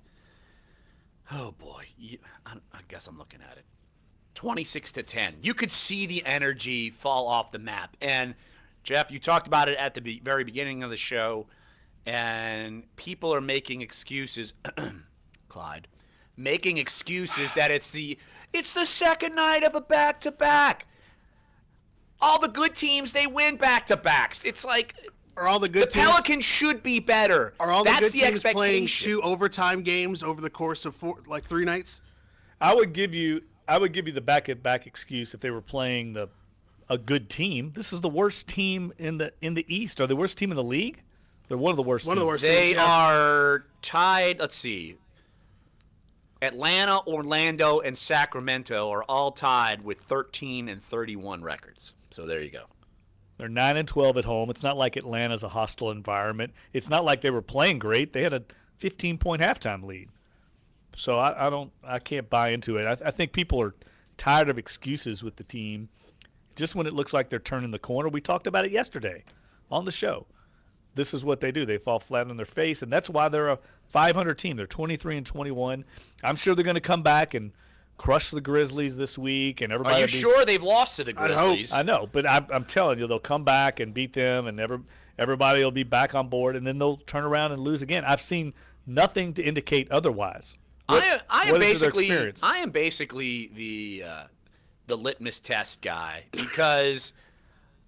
oh boy, I guess I'm looking at it. 26-10. You could see the energy fall off the map. And Jeff, you talked about it at the very beginning of the show, and people are making excuses. Clyde, making excuses that it's the second night of a back-to-back. All the good teams, they win back-to-backs. It's like, are all the good teams, Pelicans should be better. Are all That's the good the teams playing expectation. 2 overtime games over the course of 3 nights? I would give you the back-at-back excuse if they were playing a good team. This is the worst team in the East. Are they the worst team in the league? They're one of the worst teams. They are tied. Let's see. Atlanta, Orlando, and Sacramento are all tied with 13-31 records. So there you go. They're 9-12 at home. It's not like Atlanta's a hostile environment. It's not like they were playing great. They had a 15-point halftime lead. So I can't buy into it. I think people are tired of excuses with the team. Just when it looks like they're turning the corner, we talked about it yesterday on the show. This is what they do. They fall flat on their face, and that's why they're a 500 team. They're 23-21. I'm sure they're going to come back and crush the Grizzlies this week. And everybody. Are you sure they've lost to the Grizzlies? I know, but I'm telling you, they'll come back and beat them, and everybody will be back on board, and then they'll turn around and lose again. I've seen nothing to indicate otherwise. I am basically the litmus test guy, because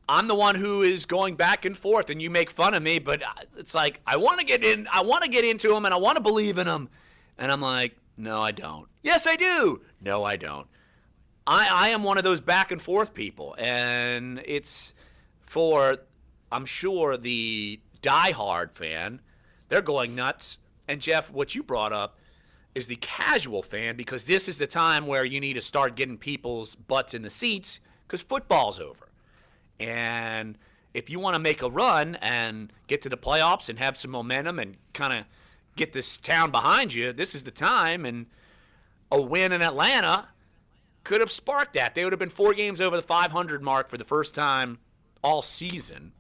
I'm the one who is going back and forth, and you make fun of me, but it's like I want to get into them, and I want to believe in them, and I'm like, no, I don't. Yes, I do. No, I don't. I am one of those back and forth people, and it's for, I'm sure, the diehard fan. They're going nuts. And Jeff, what you brought up is the casual fan, because this is the time where you need to start getting people's butts in the seats because football's over. And if you want to make a run and get to the playoffs and have some momentum and kind of get this town behind you, this is the time. And a win in Atlanta could have sparked that. They would have been 4 games over the 500 mark for the first time all season.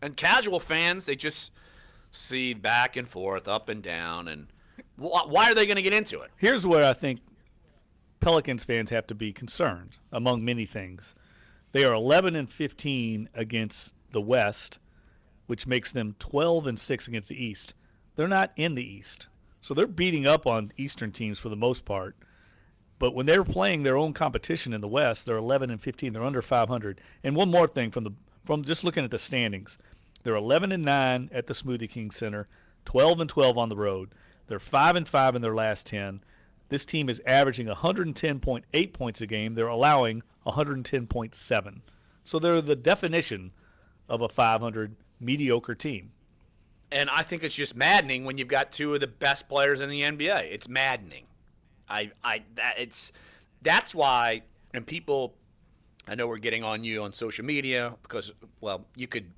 And casual fans, they just see back and forth, up and down, and why are they going to get into it? Here's where I think Pelicans fans have to be concerned, among many things. They are 11-15 against the West, which makes them 12-6 against the East. They're not in the East, so they're beating up on Eastern teams for the most part. But when they're playing their own competition in the West, they're 11-15. They're under 500. And one more thing from just looking at the standings, they're 11-9 at the Smoothie King Center, 12-12 on the road. They're 5-5 in their last 10. This team is averaging 110.8 points a game. They're allowing 110.7. So they're the definition of a 500 mediocre team. And I think it's just maddening when you've got 2 of the best players in the NBA. It's maddening. That's why, and people, I know we're getting on you on social media because, well, you could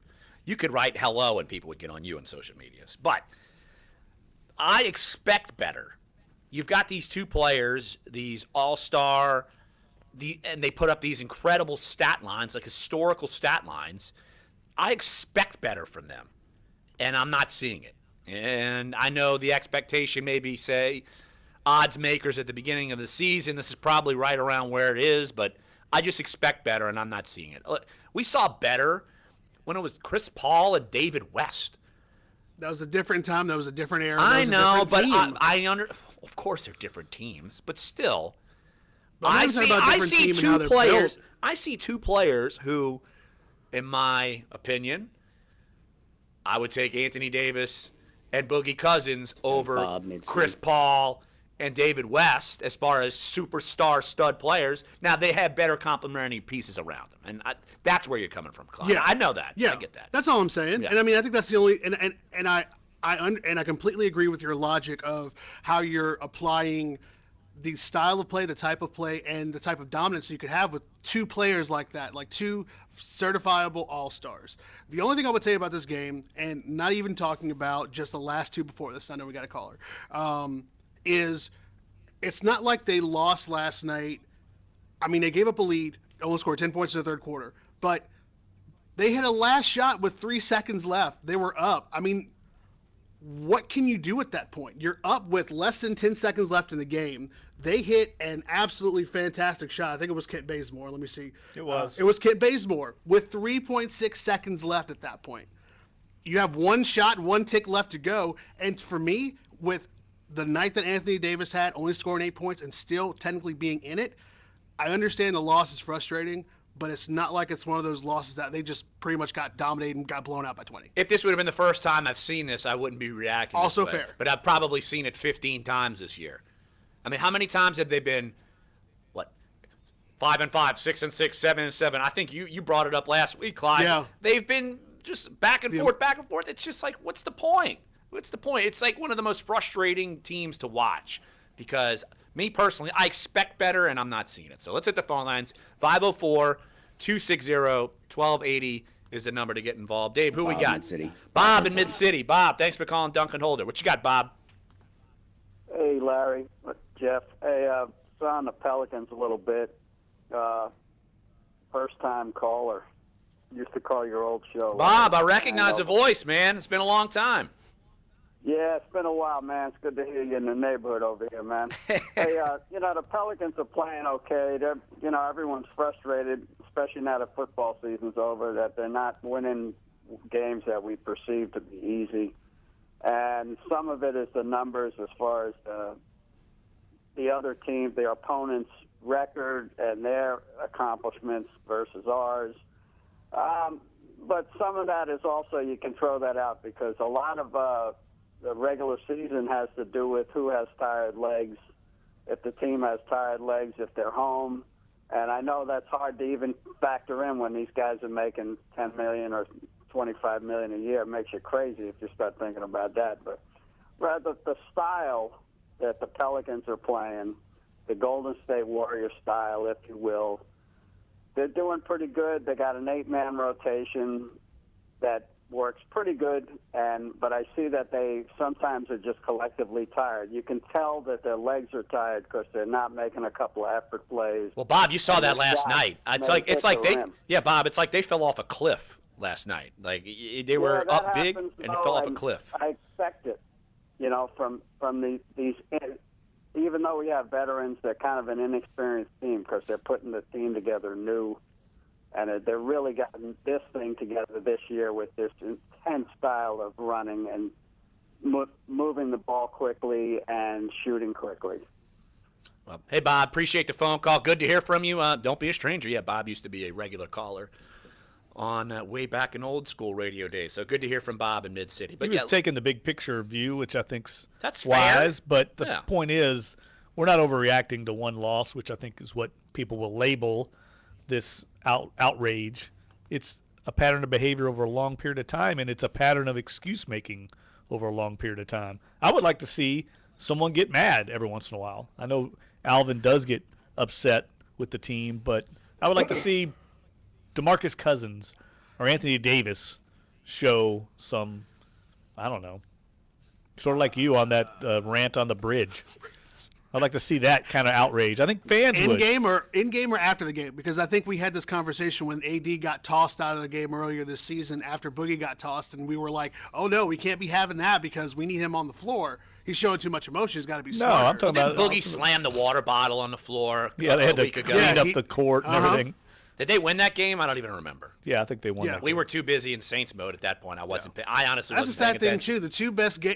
write hello and people would get on you on social media. But I expect better. You've got these 2 players, these all-star, and they put up these incredible stat lines, like historical stat lines. I expect better from them, and I'm not seeing it. And I know the expectation maybe, say, odds makers at the beginning of the season, this is probably right around where it is, but I just expect better, and I'm not seeing it. We saw better when it was Chris Paul and David West. That was a different time. That was a different era. I know, but of course they're different teams, but still, I see 2 players. I see 2 players who, in my opinion, I would take Anthony Davis and Boogie Cousins over Chris Paul and David West as far as superstar stud players. Now, they have better complementary pieces around them, and that's where you're coming from, Clyde. Yeah. I know that. Yeah. I get that. That's all I'm saying. Yeah. And I mean, I think that's the only – and I completely agree with your logic of how you're applying the style of play, the type of play, and the type of dominance you could have with two players like that, like two certifiable all-stars. The only thing I would say about this game, and not even talking about just the last two before this, I know we got a caller, is it's not like they lost last night. I mean, they gave up a lead, only scored 10 points in the third quarter, but they had a last shot with 3 seconds left. They were up. I mean, what can you do at that point? You're up with less than 10 seconds left in the game. They hit an absolutely fantastic shot. I think it was Kent Bazemore. Let me see. It was. It was Kent Bazemore with 3.6 seconds left at that point. You have one shot, one tick left to go. And for me, with the night that Anthony Davis had, only scoring 8 points and still technically being in it, I understand the loss is frustrating, but it's not like it's one of those losses that they just pretty much got dominated and got blown out by 20. If this would have been the first time I've seen this, I wouldn't be reacting Also this way. fair. But I've probably seen it 15 times this year. I mean, how many times have they been, 5-5, 6-6, 7-7? I think you brought it up last week, Clyde. Yeah. They've been just back and forth, back and forth. It's just like, what's the point? What's the point? It's like one of the most frustrating teams to watch because me personally, I expect better, and I'm not seeing it. So let's hit the phone lines. 504-260-1280 is the number to get involved. Dave, who we got? Mid-City. Bob in Mid-City. Bob, thanks for calling Dunc and Holder. What you got, Bob? Hey, Larry, Jeff. Hey, saw on the Pelicans a little bit. First-time caller. Used to call your old show. Bob, I recognize the voice, man. It's been a long time. Yeah, it's been a while, man. It's good to hear you in the neighborhood over here, man. Hey, the Pelicans are playing okay. They're, everyone's frustrated, especially now that football season's over, that they're not winning games that we perceive to be easy. And some of it is the numbers as far as the other team, the opponent's record and their accomplishments versus ours. But some of that is also, you can throw that out because a lot of the regular season has to do with who has tired legs, if the team has tired legs, if they're home. And I know that's hard to even factor in when these guys are making $10 million or $25 million a year. It makes you crazy if you start thinking about that. But rather the style that the Pelicans are playing, the Golden State Warriors style, if you will, they're doing pretty good. They got an 8-man rotation that works pretty good, but I see that they sometimes are just collectively tired. You can tell that their legs are tired because they're not making a couple of effort plays. Well, Bob, you saw that last night. Bob, it's like they fell off a cliff last night. Like they were up big and they fell off a cliff. I expect it, from these. Even though we have veterans, they're kind of an inexperienced team because they're putting the team together new. And they're really gotten this thing together this year with this intense style of running and moving the ball quickly and shooting quickly. Well, hey, Bob, appreciate the phone call. Good to hear from you. Don't be a stranger. Yeah, Bob used to be a regular caller on way back in old school radio days. So good to hear from Bob in Mid-City. But he was taking the big picture view, which I think's that's wise. Fair. But the point is, we're not overreacting to one loss, which I think is what people will label this outrage. It's a pattern of behavior over a long period of time, and it's a pattern of excuse making over a long period of time. I would like to see someone get mad every once in a while. I know Alvin does get upset with the team, but I would like to see DeMarcus Cousins or Anthony Davis show some, I don't know, sort of like you on that rant on the bridge. I'd like to see that kind of outrage. I think fans would. In game or after the game, because I think we had this conversation when AD got tossed out of the game earlier this season after Boogie got tossed, and we were like, "Oh no, we can't be having that because we need him on the floor. He's showing too much emotion. He's got to be smarter." No, I'm talking about Boogie slammed the water bottle on the floor. Yeah, they had to clean up the court and everything. Did they win that game? I don't even remember. Yeah, I think they won. Yeah. That We game. were too busy in Saints mode at that point. I wasn't. I honestly That's wasn't the sad paying thing attention. too.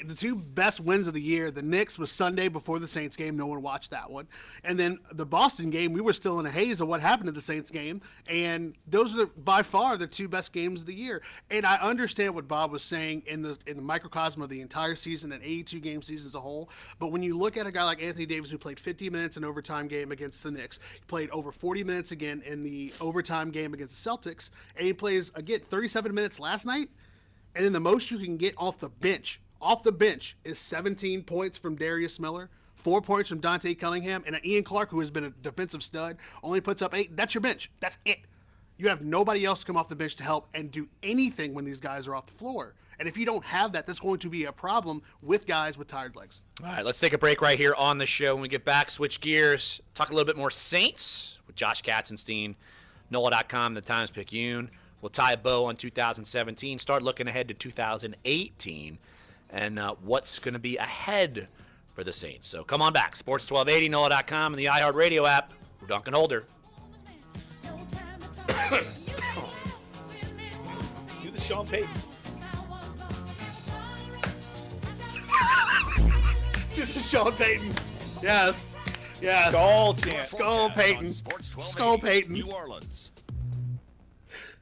The two best wins of the year. The Knicks was Sunday before the Saints game. No one watched that one. And then the Boston game, we were still in a haze of what happened at the Saints game. And those are by far the two best games of the year. And I understand what Bob was saying in the microcosm of the entire season, an 82-game season as a whole. But when you look at a guy like Anthony Davis, who played 50 minutes in overtime game against the Knicks, he played over 40 minutes again in the overtime game against the Celtics, and he plays again 37 minutes last night, and then the most you can get off the bench off the bench is 17 points from Darius Miller, 4 points from Dante Cunningham, and an Ian Clark, who has been a defensive stud, only puts up 8. That's your bench. That's it. You have nobody else come off the bench to help and do anything when these guys are off the floor. And if you don't have that, that's going to be a problem with guys with tired legs. All right, let's take a break right here on the show. When we get back, switch gears, talk a little bit more Saints with Josh Katzenstein, NOLA.com, the Times-Picayune. We'll tie a bow on 2017, start looking ahead to 2018, and what's going to be ahead for the Saints. So come on back. Sports 1280, NOLA.com, and the iHeartRadio app. We're Dunc and Holder. Do the Sean Payton. Sean Payton. Yes. Yes. Skull chant. Skull Payton. Skull Payton. New Orleans.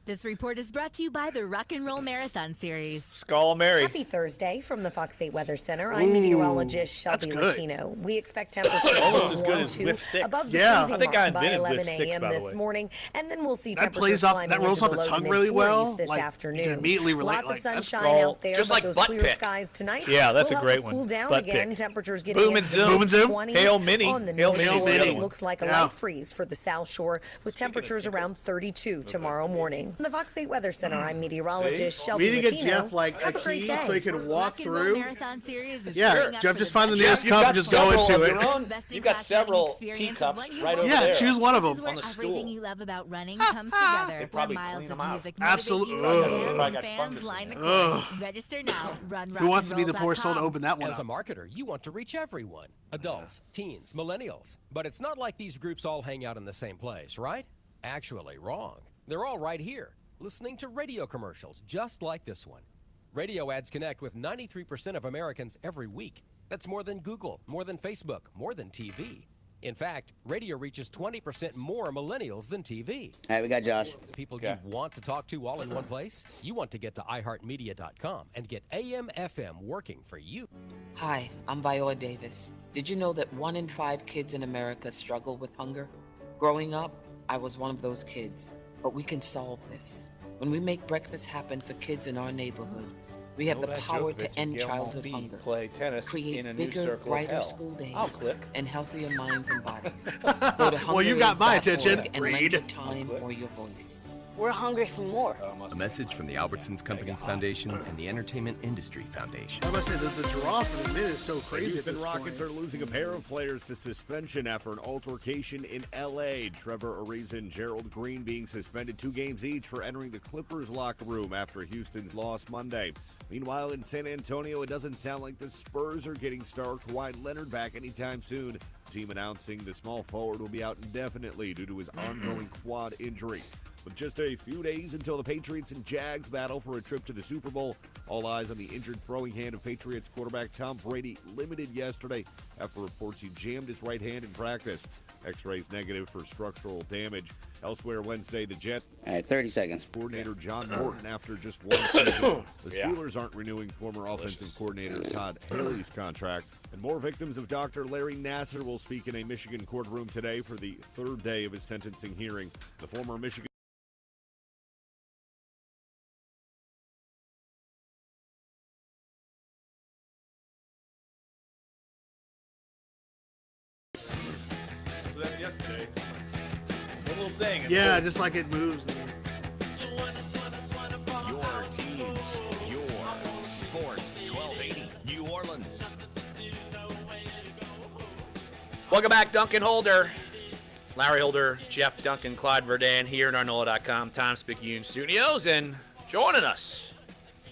This report is brought to you by the Rock and Roll Marathon Series. Skull Mary. Happy Thursday from the Fox 8 Weather Center. I'm meteorologist Shelby Latino. We expect temperatures almost as good warm as to Whiff 6. above the Yeah, freezing I think I mark by invented 11 Whiff 6, a.m. by the this way. morning, and then we'll see That temperatures plays off. climbing That rolls off into the low tongue to really mid-40s well. this Like, you afternoon. can immediately relate. Lots of Like, that's sunshine skull. out there, Just but like those butt clear pick. skies tonight. Yeah, that's will a help great us one. Cool down Butt again. pick. Temperatures getting Boom and into zoom. the Boom and zoom. 20s. Hail Mini. On the Hail North Mini's Shore, the other it one. looks like a Yeah. light freeze for the South Shore, with temperatures around 32 tomorrow morning. From the Fox 8 Weather Center, I'm meteorologist Shelby We need to get Latino. Jeff like a Have a great key day. so he can walk Rock and Roll through. Marathon Series is Yeah, gearing up Jeff, for just the find the best nearest You've cup got and just go several into of it. your own. Best in You've got class several running experience is teacups what you right want. over Yeah, there. choose one of This is them. where on the everything stool. you love about running comes together. Where probably miles clean of them out. music motivate Absolutely. you, Ugh. and Probably got fans fungus line the in course. Ugh. Register now. Run Who wants to be the poor soul to rockandroll.com. open that one As a up? marketer, you want to reach everyone. Adults, teens, millennials. But it's not like these groups all hang out in the same place, right? Actually, wrong. They're all right here, listening to radio commercials just like this one. Radio ads connect with 93% of Americans every week. That's more than Google, more than Facebook, more than TV. In fact, radio reaches 20% more millennials than TV. All right, we got Josh. The people you want to talk to all in one place? You want to get to iHeartMedia.com and get AM FM working for you. Hi, I'm Viola Davis. Did you know that 1 in 5 kids in America struggle with hunger? Growing up, I was one of those kids, but we can solve this. When we make breakfast happen for kids in our neighborhood, we have the Novak power Djokovic to and end Gail childhood Monfils hunger, play tennis create in a new bigger, circle of brighter hell. school days, I'll click. and healthier minds and bodies. Go to Well, you got my attention. hungeris.org and lend Read. your time or your voice. We're hungry for more. A message from the Albertsons Companies Foundation and the Entertainment Industry Foundation. I was about to say, the draw for the minute is so The crazy at Houston this Rockets point. are losing a pair of players to suspension after an altercation in L.A. Trevor Ariza and Gerald Green being suspended 2 games each for entering the Clippers locker room after Houston's loss Monday. Meanwhile, in San Antonio, it doesn't sound like the Spurs are getting star Kawhi Leonard back anytime soon. The team announcing the small forward will be out indefinitely due to his ongoing quad injury. With just a few days until the Patriots and Jags battle for a trip to the Super Bowl, all eyes on the injured throwing hand of Patriots quarterback Tom Brady, limited yesterday after reports he jammed his right hand in practice. X-rays negative for structural damage. Elsewhere Wednesday, the Jets. All right, 30 seconds. Coordinator John Morton after just one season. The Steelers aren't renewing former offensive coordinator Todd Haley's contract. And more victims of Dr. Larry Nassar will speak in a Michigan courtroom today for the 3rd day of his sentencing hearing. The former Michigan Yesterday, one little thing. Yeah, just like it moves. Your teams, your sports 1280 New Orleans. Welcome back, Duncan Holder. Larry Holder, Jeff Duncan, Clyde Verdun here in our NOLA.com Times-Picayune studios. And joining us,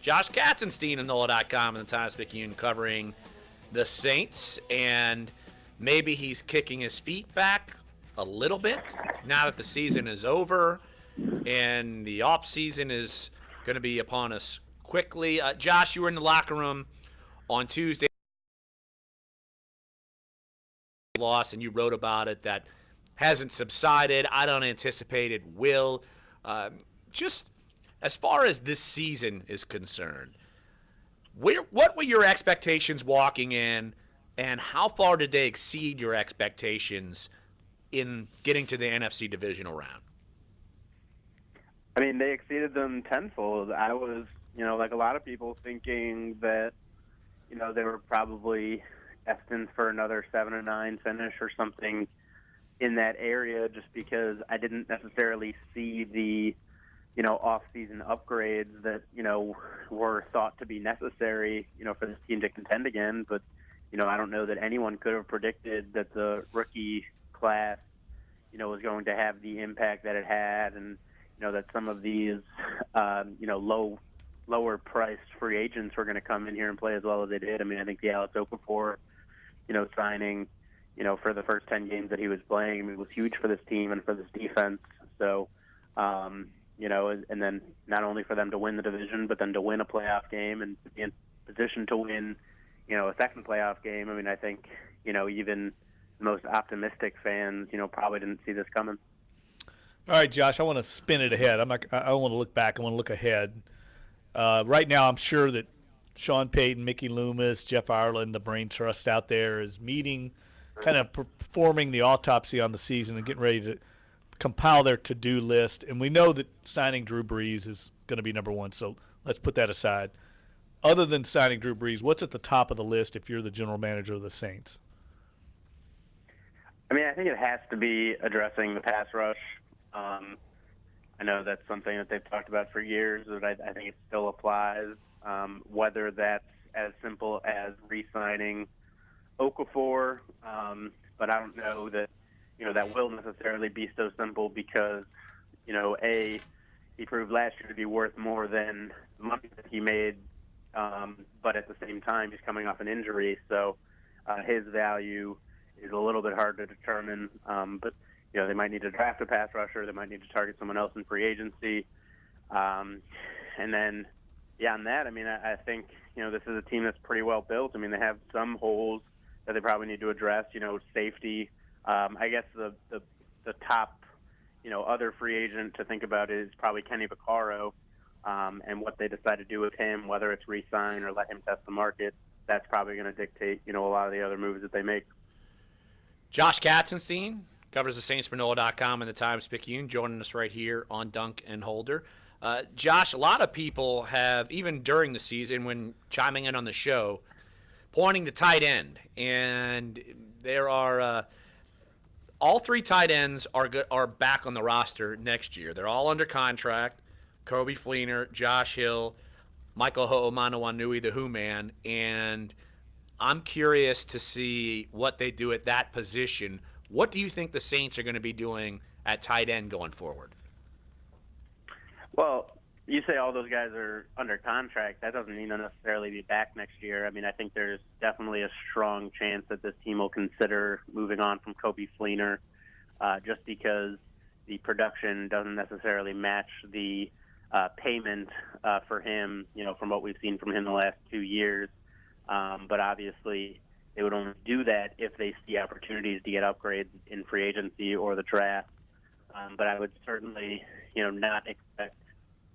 Josh Katzenstein of NOLA.com and the Times-Picayune covering the Saints. And maybe he's kicking his feet back a little bit now that the season is over and the off season is going to be upon us quickly. Josh, you were in the locker room on Tuesday. Loss, and you wrote about it. That hasn't subsided. I don't anticipate it will. Just as far as this season is concerned, what were your expectations walking in, and how far did they exceed your expectations in getting to the NFC divisional round? I mean, they exceeded them tenfold. I was, like a lot of people, thinking that, they were probably destined for another 7-9 finish or something in that area, just because I didn't necessarily see the, off-season upgrades that, were thought to be necessary, for this team to contend again. But, I don't know that anyone could have predicted that the rookie class, was going to have the impact that it had, and, that some of these, lower-priced free agents were going to come in here and play as well as they did. I mean, I think the Alex Okafor, signing, for the first 10 games that he was playing, was huge for this team and for this defense. So, and then not only for them to win the division, but then to win a playoff game and be in position to win, a second playoff game. I mean, I think, even the most optimistic fans, probably didn't see this coming. All right, Josh, I want to spin it ahead. I don't want to look back. I want to look ahead. Right now, I'm sure that Sean Payton, Mickey Loomis, Jeff Ireland, the brain trust out there is meeting, kind of performing the autopsy on the season and getting ready to compile their to-do list. And we know that signing Drew Brees is going to be number one, so let's put that aside. Other than signing Drew Brees, what's at the top of the list if you're the general manager of the Saints? I mean, I think it has to be addressing the pass rush. I know that's something that they've talked about for years, but I think it still applies. Whether that's as simple as re-signing Okafor, but I don't know that that will necessarily be so simple because A, he proved last year to be worth more than the money that he made, but at the same time he's coming off an injury, so his value is a little bit hard to determine. But they might need to draft a pass rusher. They might need to target someone else in free agency. And then beyond that, I mean, I think, this is a team that's pretty well built. I mean, they have some holes that they probably need to address, safety. I guess the top, other free agent to think about is probably Kenny Vaccaro, and what they decide to do with him, whether it's re-sign or let him test the market. That's probably going to dictate, a lot of the other moves that they make. Josh Katzenstein covers the Saints for NOLA.com and the Times-Picayune, joining us right here on Dunc and Holder. Josh, a lot of people have, even during the season when chiming in on the show, pointing to tight end. And there are all three tight ends are back on the roster next year. They're all under contract. Kobe Fleener, Josh Hill, Michael Ho'omanawanui, the Who Man. And I'm curious to see what they do at that position. What do you think the Saints are going to be doing at tight end going forward? Well, you say all those guys are under contract. That doesn't mean they'll necessarily be back next year. I mean, I think there's definitely a strong chance that this team will consider moving on from Kobe Fleener, just because the production doesn't necessarily match the payment for him, from what we've seen from him the last 2 years. But obviously, they would only do that if they see opportunities to get upgrades in free agency or the draft. But I would certainly, not expect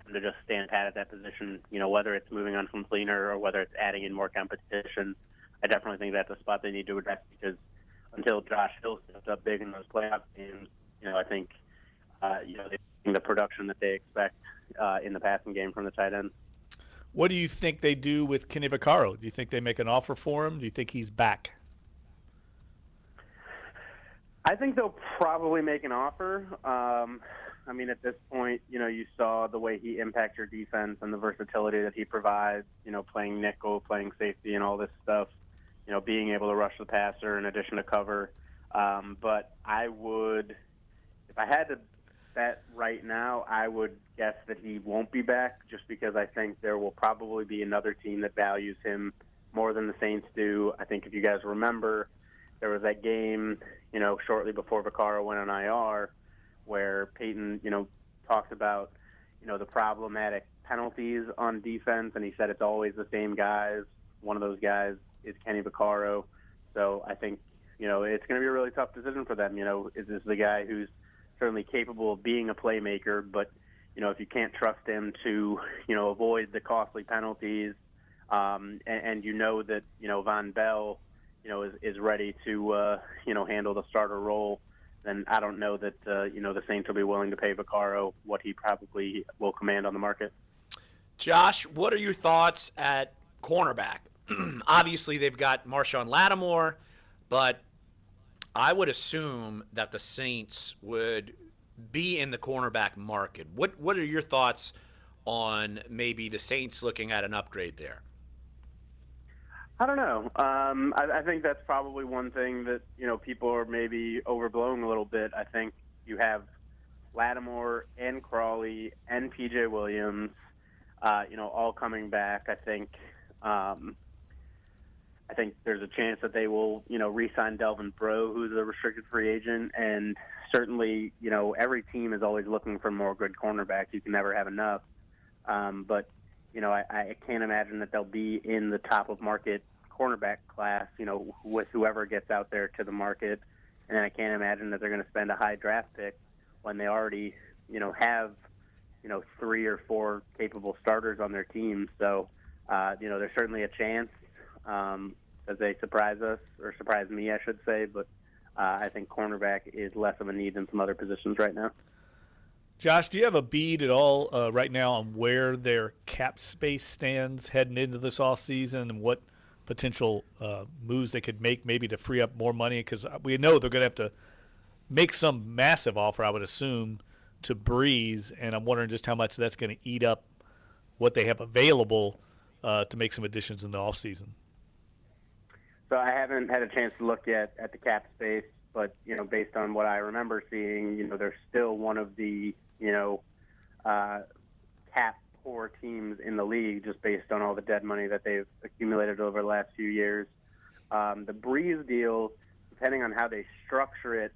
them to just stand pat at that position, whether it's moving on from Fleener or whether it's adding in more competition. I definitely think that's a spot they need to address because until Josh Hill steps up big in those playoff games, I think, the production that they expect in the passing game from the tight end. What do you think they do with Kenny Vaccaro? Do you think they make an offer for him? Do you think he's back? I think they'll probably make an offer. I mean, at this point, you saw the way he impacts your defense and the versatility that he provides, playing nickel, playing safety and all this stuff, being able to rush the passer in addition to cover. But I would, if I had to bet right now, I would guess that he won't be back just because I think there will probably be another team that values him more than the Saints do. I think if you guys remember, there was that game, shortly before Vaccaro went on IR where Peyton, talks about, the problematic penalties on defense, and he said it's always the same guys. One of those guys is Kenny Vaccaro. So I think, it's going to be a really tough decision for them. Is this the guy who's certainly capable of being a playmaker, but, if you can't trust him to, avoid the costly penalties, and that, Von Bell, is ready to, handle the starter role, then I don't know that, the Saints will be willing to pay Vaccaro what he probably will command on the market. Josh, what are your thoughts at cornerback? Obviously, they've got Marshawn Lattimore, but I would assume that the Saints would be in the cornerback market. What are your thoughts on maybe the Saints looking at an upgrade there? I don't know. I think that's probably one thing that, people are maybe overblowing a little bit. I think you have Lattimore and Crawley and P.J. Williams, all coming back. I think there's a chance that they will, re-sign Delvin Breaux, who's a restricted free agent. And certainly, every team is always looking for more good cornerbacks. You can never have enough. But I can't imagine that they'll be in the top of market cornerback class, with whoever gets out there to the market. And then I can't imagine that they're going to spend a high draft pick when they already, have, 3 or 4 capable starters on their team. So, there's certainly a chance that they surprise us, or surprise me, I should say. But I think cornerback is less of a need than some other positions right now. Josh, do you have a bead at all right now on where their cap space stands heading into this offseason and what potential moves they could make maybe to free up more money? Because we know they're going to have to make some massive offer, I would assume, to Breeze, and I'm wondering just how much that's going to eat up what they have available to make some additions in the offseason. So I haven't had a chance to look yet at the cap space, but, based on what I remember seeing, they're still one of the, cap poor teams in the league just based on all the dead money that they've accumulated over the last few years. The Breeze deal, depending on how they structure it,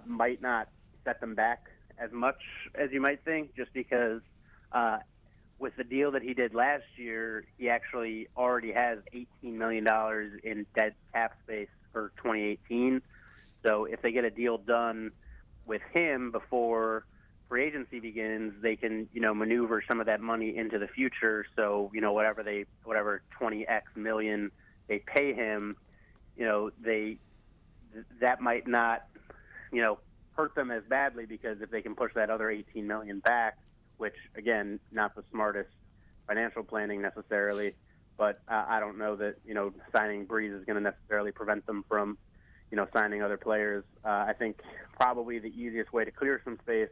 might not set them back as much as you might think, just because with the deal that he did last year, he actually already has $18 million in dead cap space for 2018. So if they get a deal done with him before free agency begins, they can, maneuver some of that money into the future. So, whatever 20x million they pay him, that might not, hurt them as badly, because if they can push that other 18 million back, which again, not the smartest financial planning necessarily, but I don't know that, signing Breeze is going to necessarily prevent them from, signing other players. I think probably the easiest way to clear some space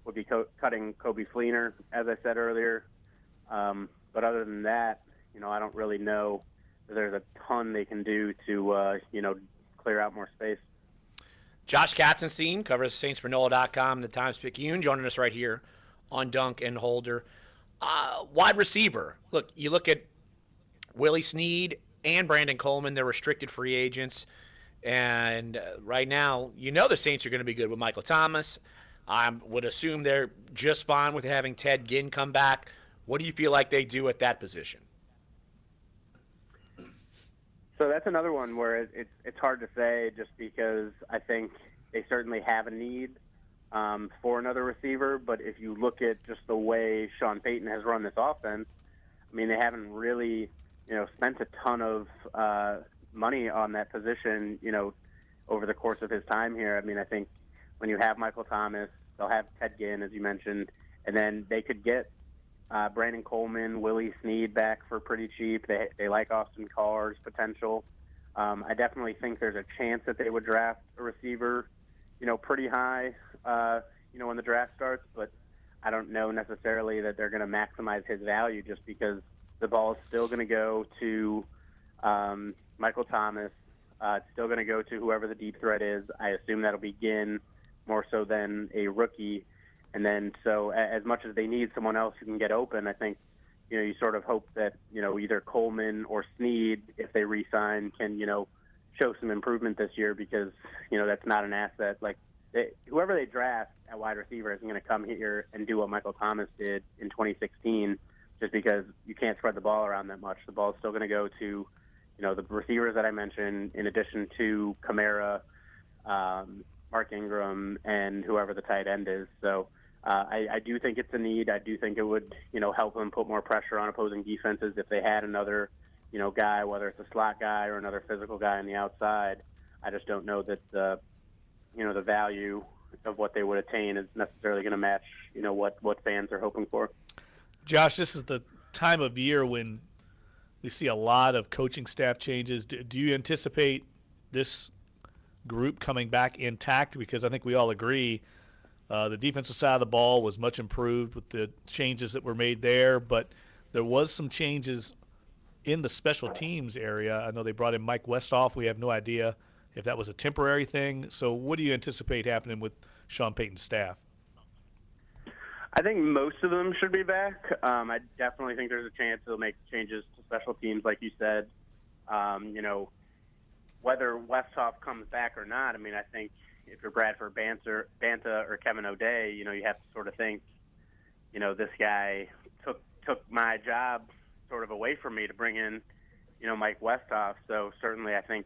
would be cutting Kobe Fleener, as I said earlier. But other than that, I don't really know that there's a ton they can do to, clear out more space. Josh Katzenstein covers the Saints for NOLA.com, the Times-Picayune, joining us right here on Dunc and Holder. Wide receiver. Look, you look at Willie Snead and Brandon Coleman, they're restricted free agents. And right now, the Saints are going to be good with Michael Thomas. I would assume they're just fine with having Ted Ginn come back. What do you feel like they do at that position? So that's another one where it's hard to say, just because I think they certainly have a need for another receiver. But if you look at just the way Sean Payton has run this offense, I mean, they haven't really, spent a ton of money on that position, over the course of his time here. I mean, I think when you have Michael Thomas, they'll have Ted Ginn, as you mentioned, and then they could get Brandon Coleman, Willie Snead back for pretty cheap. They like Austin Carr's potential. I definitely think there's a chance that they would draft a receiver, pretty high, when the draft starts, but I don't know necessarily that they're going to maximize his value, just because the ball is still going to go to Michael Thomas. It's still going to go to whoever the deep threat is. I assume that'll be Ginn more so than a rookie. And then, so as much as they need someone else who can get open, I think, you sort of hope that, either Coleman or Snead, if they re-sign, can, show some improvement this year, because, that's not an asset. Like, whoever they draft at wide receiver isn't going to come here and do what Michael Thomas did in 2016, just because you can't spread the ball around that much. The ball is still going to go to, the receivers that I mentioned, in addition to Kamara, Mark Ingram, and whoever the tight end is. So I do think it's a need. I do think it would, help them put more pressure on opposing defenses if they had another, guy, whether it's a slot guy or another physical guy on the outside. I just don't know that the value of what they would attain is necessarily going to match, what fans are hoping for. Josh, this is the time of year when We see a lot of coaching staff changes. Do you anticipate this group coming back intact? Because I think we all agree the defensive side of the ball was much improved with the changes that were made there, but there was some changes in the special teams area. I know they brought in Mike Westhoff. We have no idea if that was a temporary thing. So what do you anticipate happening with Sean Payton's staff? I think most of them should be back. I definitely think there's a chance they'll make changes to special teams, like you said. Whether Westhoff comes back or not, I mean, I think if you're Bradford Banta or Kevin O'Day, you have to sort of think, this guy took my job sort of away from me to bring in, Mike Westhoff. So certainly I think,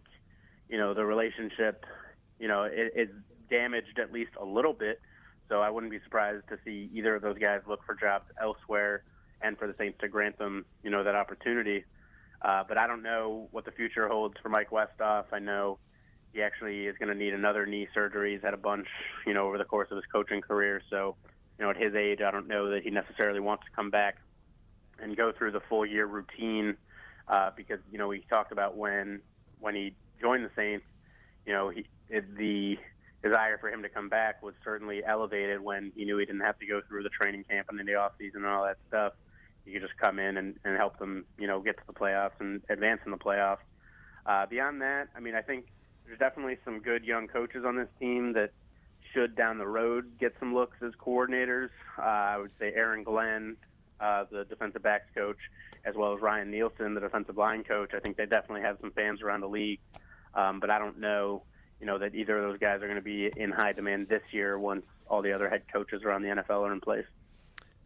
the relationship, is damaged at least a little bit. So I wouldn't be surprised to see either of those guys look for jobs elsewhere and for the Saints to grant them, that opportunity. But I don't know what the future holds for Mike Westhoff. I know he actually is going to need another knee surgery. He's had a bunch, over the course of his coaching career. So, at his age, I don't know that he necessarily wants to come back and go through the full year routine because, we talked about when he joined the Saints, the desire for him to come back was certainly elevated when he knew he didn't have to go through the training camp and in the offseason and all that stuff. He could just come in and help them, get to the playoffs and advance in the playoffs. Beyond that, I mean, I think there's definitely some good young coaches on this team that should down the road get some looks as coordinators. I would say Aaron Glenn, the defensive backs coach, as well as Ryan Nielsen, the defensive line coach. I think they definitely have some fans around the league. But I don't know, that either of those guys are going to be in high demand this year once all the other head coaches around the NFL are in place.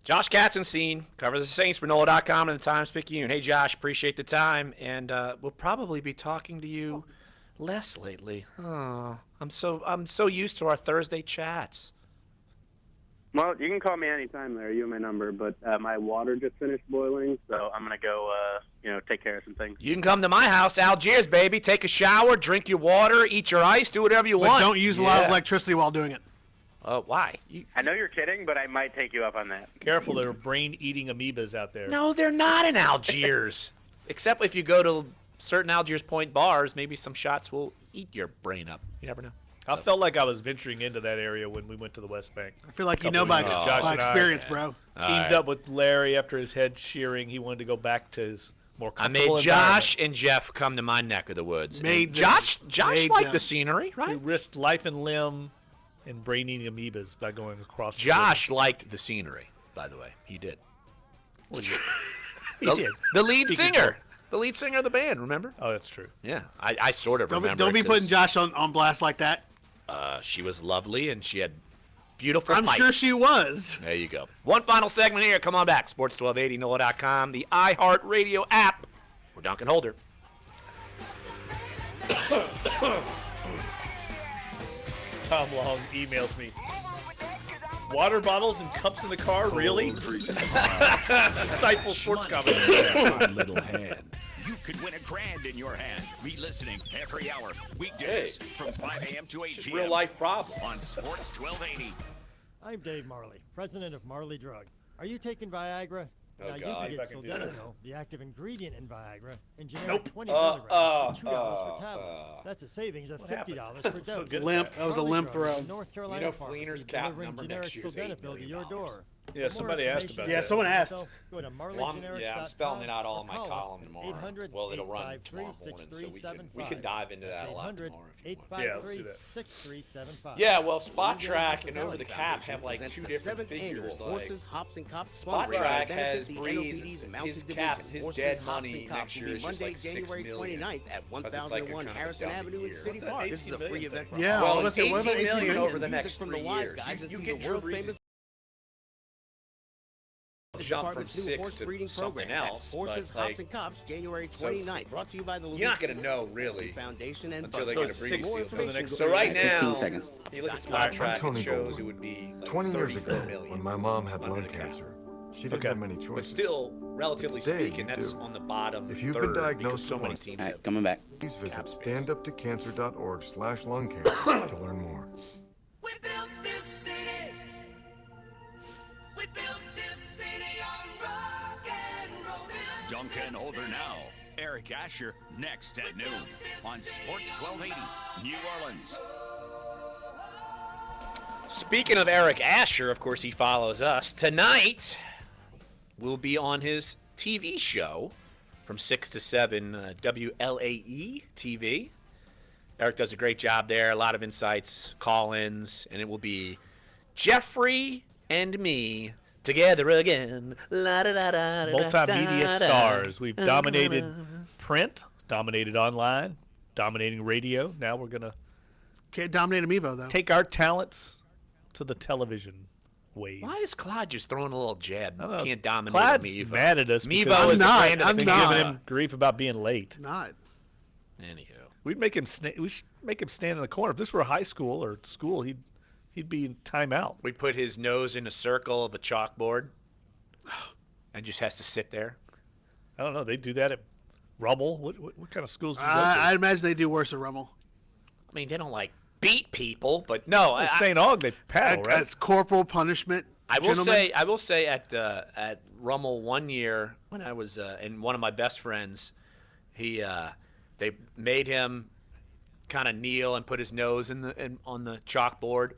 Josh Katzenstein covers the Saints for NOLA.com and the Times-Picayune. Hey, Josh, appreciate the time, and we'll probably be talking to you less lately. Oh, I'm so used to our Thursday chats. Well, you can call me anytime, Larry. You have my number, but my water just finished boiling, so I'm going to go, take care of some things. You can come to my house, Algiers, baby. Take a shower, drink your water, eat your ice, do whatever you want. But don't use a lot of electricity while doing it. Why? I know you're kidding, but I might take you up on that. Careful, there are brain-eating amoebas out there. No, they're not in Algiers. Except if you go to certain Algiers Point bars, maybe some shots will eat your brain up. You never know. I felt like I was venturing into that area when we went to the West Bank. I feel like you know by experience, bro. Teamed up with Larry after his head shearing. He wanted to go back to his more comfortable I made Josh and Jeff come to my neck of the woods. Josh liked the scenery, right? He risked life and limb and brain-eating amoebas by going across Josh liked the scenery, by the way. He did. He did. The lead singer. The lead singer of the band, remember? Oh, that's true. Yeah, I sort of remember. Don't be putting Josh on blast like that. She was lovely, and she had beautiful I'm pipes. sure she was. There you go. One final segment here. Come on back. Sports 1280, NOLA.com, the iHeartRadio app. We're Dunc and Holder. Tom Long emails me. Water bottles and cups in the car? Really? Insightful sports commentary. Little hand. You could win $1,000 in your hand. Be listening every hour, weekdays from 5 a.m. to 8 p.m. Real life problem on Sports 1280. I'm Dave Marley, president of Marley Drug. Are you taking Viagra? Oh, now, God. you can get sildenafil, the active ingredient in Viagra, in generic Nope. 20 milligrams for $2 per tablet. That's a savings of $50 per dose. Limp. That was a limp Marley Drug, throw. North Carolina Fleener's Pharmacy, cap delivering number generic next year is $8 sildenafil to million. your door. Yeah, somebody asked about that. Yeah, someone asked. Go to I'm spelling it out all in my call us column at tomorrow. 800 Well, it'll run tomorrow morning, so we can dive into that a lot tomorrow if you want. Yeah, let's do that. 6375. Yeah, well, Spot Track and Over the Cap have like two different figures. Like, Horses, Hops, and Cops Spot Track has the Breeze, NOPD's his Mounted cap, Division. his Horses, dead Hops, money and Cops next year will be is just Monday, like $6 January million. 29th at 1001 Harrison Avenue in City Park. This is a free event for Yeah, well, well, it's what about 18 million over the Music next from 3 the Wise years. Guys and You see get the your world-famous Breeze jump from 6 to something else, Horses, but like, Hops, and Cops, January 29th. Brought to you by the you're not going to know really Foundation and until they So get a it's Breeze 6 deal. for the next So right 15 now, seconds. you look at Spot Track, it Tony shows Goldwyn. it would be like 20 years 34 ago, million when my mom had under lung the cap. cancer, she didn't have many choices. But still, relatively Today, speaking, you that's do. on the bottom If you've third been diagnosed because so with many lung teams All have right, coming back. Please visit standuptocancer.org/lungcancer to learn more. We built this city. We built this city on rock and roll. Dunc and Holder now Eric Asher next at noon on Sports 1280 New Orleans. Speaking of Eric Asher, of course, he follows us. Tonight, we'll be on his TV show from 6 to 7, WLAE TV. Eric does a great job there. A lot of insights, call-ins, and it will be Jeffrey and me together again. Multimedia stars. We've dominated print, dominated online, dominating radio. Now we're going to can't dominate Amiibo, though. Take our talents to the television waves. Why is Clyde just throwing a little jab? Can't dominate Clyde's Amiibo. mad at us. Amiibo is the brand of the We've been giving him grief about being late. Not. Anywho. We should make him stand in the corner. If this were high school or school, he'd be in timeout. We'd put his nose in a circle of a chalkboard and just has to sit there. I don't know. They do that at Rummel. What kind of schools do you go to? I imagine they do worse at Rummel. I mean, they don't beat people, but no. Well, St. Aug, they paddle, right? That's corporal punishment. I will say at Rummel one year when I was and one of my best friends, they made him kind of kneel and put his nose on the chalkboard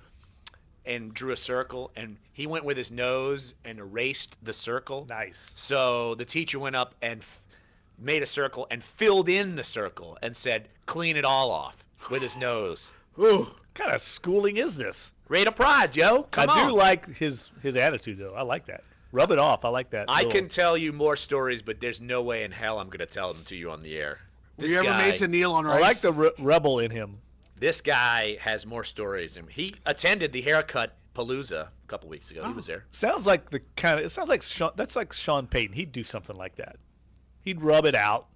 and drew a circle, and he went with his nose and erased the circle. Nice. So the teacher went up and made a circle and filled in the circle and said, "Clean it all off," with his nose. Ooh, what kind of schooling is this? Rate of pride, Joe. Come on. I do like his attitude, though. I like that. Rub it off. I like that. I can tell you more stories, but there's no way in hell I'm going to tell them to you on the air. You ever made to kneel on rice? I like the rebel in him. This guy has more stories, and he attended the haircut palooza a couple weeks ago. He was there. Sounds like that's like Sean Payton. He'd do something like that. He'd rub it out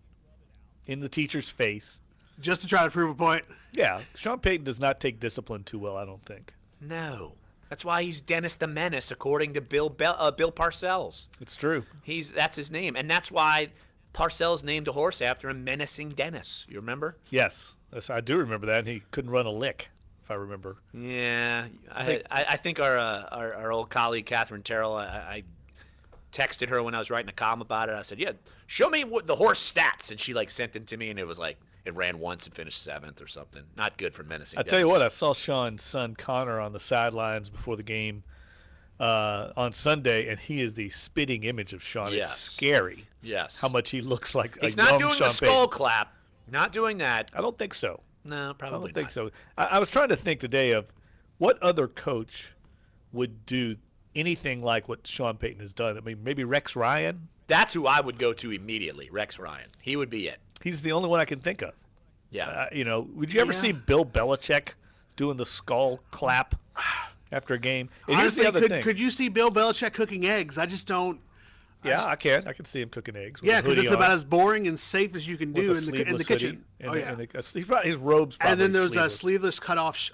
in the teacher's face. Just to try to prove a point. Yeah, Sean Payton does not take discipline too well, I don't think. No. That's why he's Dennis the Menace, according to Bill Parcells. It's true. That's his name, and that's why Parcells named a horse after him, Menacing Dennis. You remember? Yes, I do remember that. And he couldn't run a lick, if I remember. Yeah, I think our old colleague Catherine Terrell. I texted her when I was writing a column about it. I said, "Yeah, show me what the horse stats," and she sent it to me, and it was like it ran once and finished 7th or something. Not good for Menacing Dennis. I tell you what, I saw Sean's son Connor on the sidelines before the game on Sunday, and he is the spitting image of Sean. Yes. It's scary. Yes. How much he looks like He's a not young doing Sean the skull Payton. clap. Not doing that. I don't think so. No, probably I don't not. think so. I was trying to think today of what other coach would do anything like what Sean Payton has done. I mean, maybe Rex Ryan. That's who I would go to immediately, Rex Ryan. He would be it. He's the only one I can think of. Yeah. Would you ever see Bill Belichick doing the skull clap after a game? And here's Honestly, the other thing. could you see Bill Belichick cooking eggs? I just don't. I can. I can see him cooking eggs. Yeah, because it's about as boring and safe as you can do in the kitchen. His robes. And then there's sleeveless. sleeveless cutoff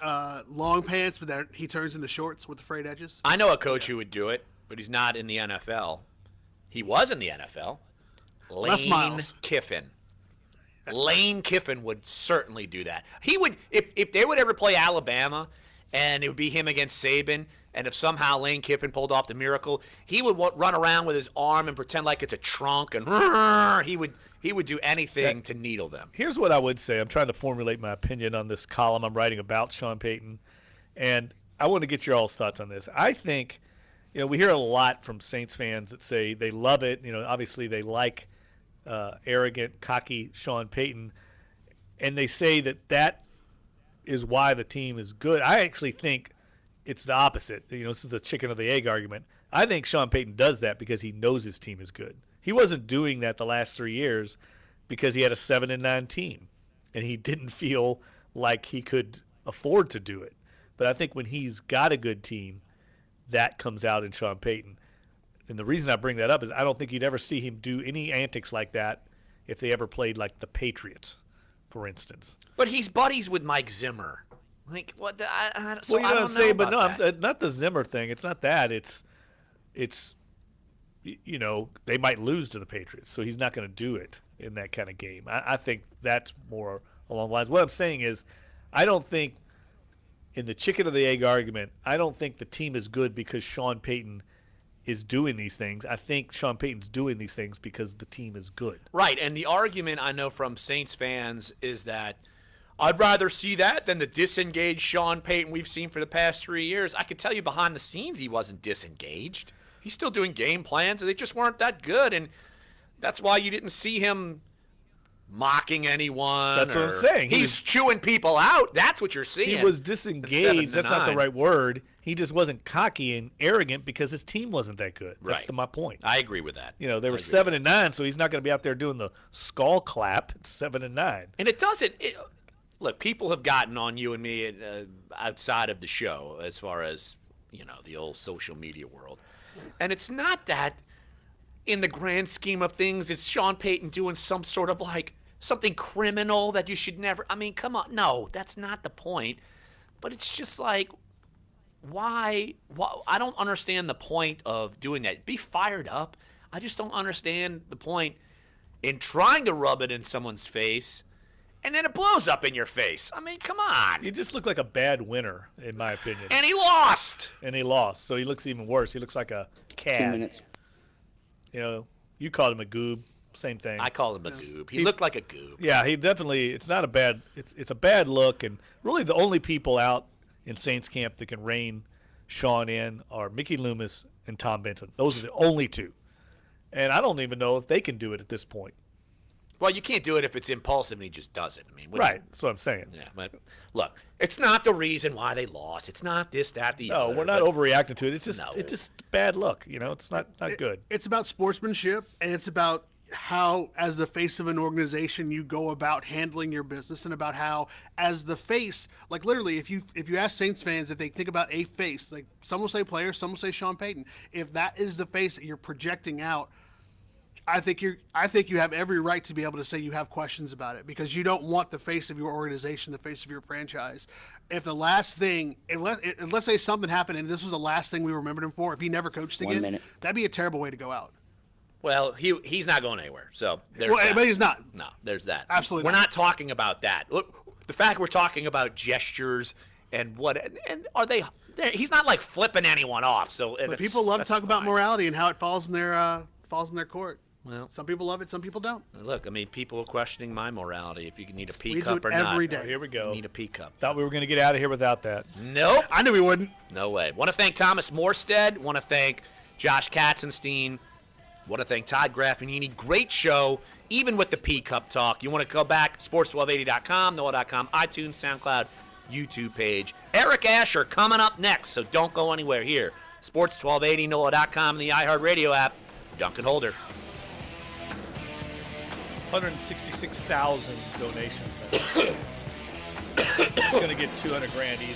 long pants, but then he turns into shorts with the frayed edges. I know a coach who would do it, but he's not in the NFL. He was in the NFL. Lane Kiffin. Lane Kiffin would certainly do that. He would, if they would ever play Alabama, and it would be him against Saban, and if somehow Lane Kiffin pulled off the miracle, he would run around with his arm and pretend like it's a trunk, and he would do anything to needle them. Here's what I would say. I'm trying to formulate my opinion on this column I'm writing about Sean Payton, and I want to get your all's thoughts on this. I think, we hear a lot from Saints fans that say they love it. Obviously they like arrogant, cocky Sean Payton, and they say that is why the team is good. I actually think it's the opposite. This is the chicken or the egg argument. I think Sean Payton does that because he knows his team is good. He wasn't doing that the last 3 years because he had a 7-9 team, and he didn't feel like he could afford to do it. But I think when he's got a good team, that comes out in Sean Payton. And the reason I bring that up is I don't think you'd ever see him do any antics like that if they ever played like the Patriots, for instance. But he's buddies with Mike Zimmer. Like what? I Well, you know what I'm saying, but no, that. not the Zimmer thing. It's not that. It's they might lose to the Patriots, so he's not going to do it in that kind of game. I think that's more along the lines. What I'm saying is, I don't think in the chicken or the egg argument, I don't think the team is good because Sean Payton is doing these things. I think Sean Payton's doing these things because the team is good. Right, and the argument I know from Saints fans is that I'd rather see that than the disengaged Sean Payton we've seen for the past 3 years. I can tell you behind the scenes he wasn't disengaged. He's still doing game plans, and they just weren't that good, and that's why you didn't see him mocking anyone. That's what I'm saying. He's chewing people out. That's what you're seeing. He was disengaged. That's not the right word. He just wasn't cocky and arrogant because his team wasn't that good. That's Right. my point. I agree with that. You know, they were 7-9, so he's not going to be out there doing the skull clap. It's 7-9. And it doesn't. Look, people have gotten on you and me outside of the show as far as, the old social media world. And it's not that in the grand scheme of things, it's Sean Payton doing some sort of something criminal that you should never. I mean, come on. No, that's not the point. But it's just like, why? I don't understand the point of doing that. Be fired up. I just don't understand the point in trying to rub it in someone's face, and then it blows up in your face. I mean, come on. You just look like a bad winner, in my opinion. And he lost. So he looks even worse. He looks like a cad. 2 minutes. You called him a goob. Same thing. I call him a goob. He looked like a goob. Yeah, he definitely. It's not a bad. It's a bad look, and really the only people out in Saints camp that can rein Sean in are Mickey Loomis and Tom Benson. Those are the only two, and I don't even know if they can do it at this point. Well, you can't do it if it's impulsive and he just does it. I mean, right. That's what I'm saying. Yeah, but look, it's not the reason why they lost. It's not this, that, the other. No, we're not overreacting to it. It's just bad luck. It's not good. It's about sportsmanship, and it's about how, as the face of an organization, you go about handling your business, and about how, as the face, like literally, if you ask Saints fans if they think about a face, like some will say player, some will say Sean Payton. If that is the face that you're projecting out, I think you have every right to be able to say you have questions about it, because you don't want the face of your organization, the face of your franchise. If the last thing, let's say something happened and this was the last thing we remembered him for, if he never coached again, that'd be a terrible way to go out. Well, he's not going anywhere. So there's that. But he's not. No, there's that. Absolutely. We're not talking about that. Look, the fact we're talking about gestures and are they? He's not like flipping anyone off. So but people love to talk about morality and how it falls in their court. Well, some people love it, some people don't. Look, I mean, people are questioning my morality. If you need a pea We cup do it or not. every day. Oh, here we go. You need a pea cup. Thought we were going to get out of here without that. Nope. I knew we wouldn't. No way. Want to thank Thomas Morstead. Want to thank Josh Katzenstein. Want to thank Todd Graffinini. Great show, even with the pea cup talk. You want to go back, sports1280.com, NOLA.com, iTunes, SoundCloud, YouTube page. Eric Asher coming up next, so don't go anywhere here. Sports1280, NOLA.com, and the iHeartRadio app. Duncan Holder. 166,000 donations now. It's going to get $200,000 easy.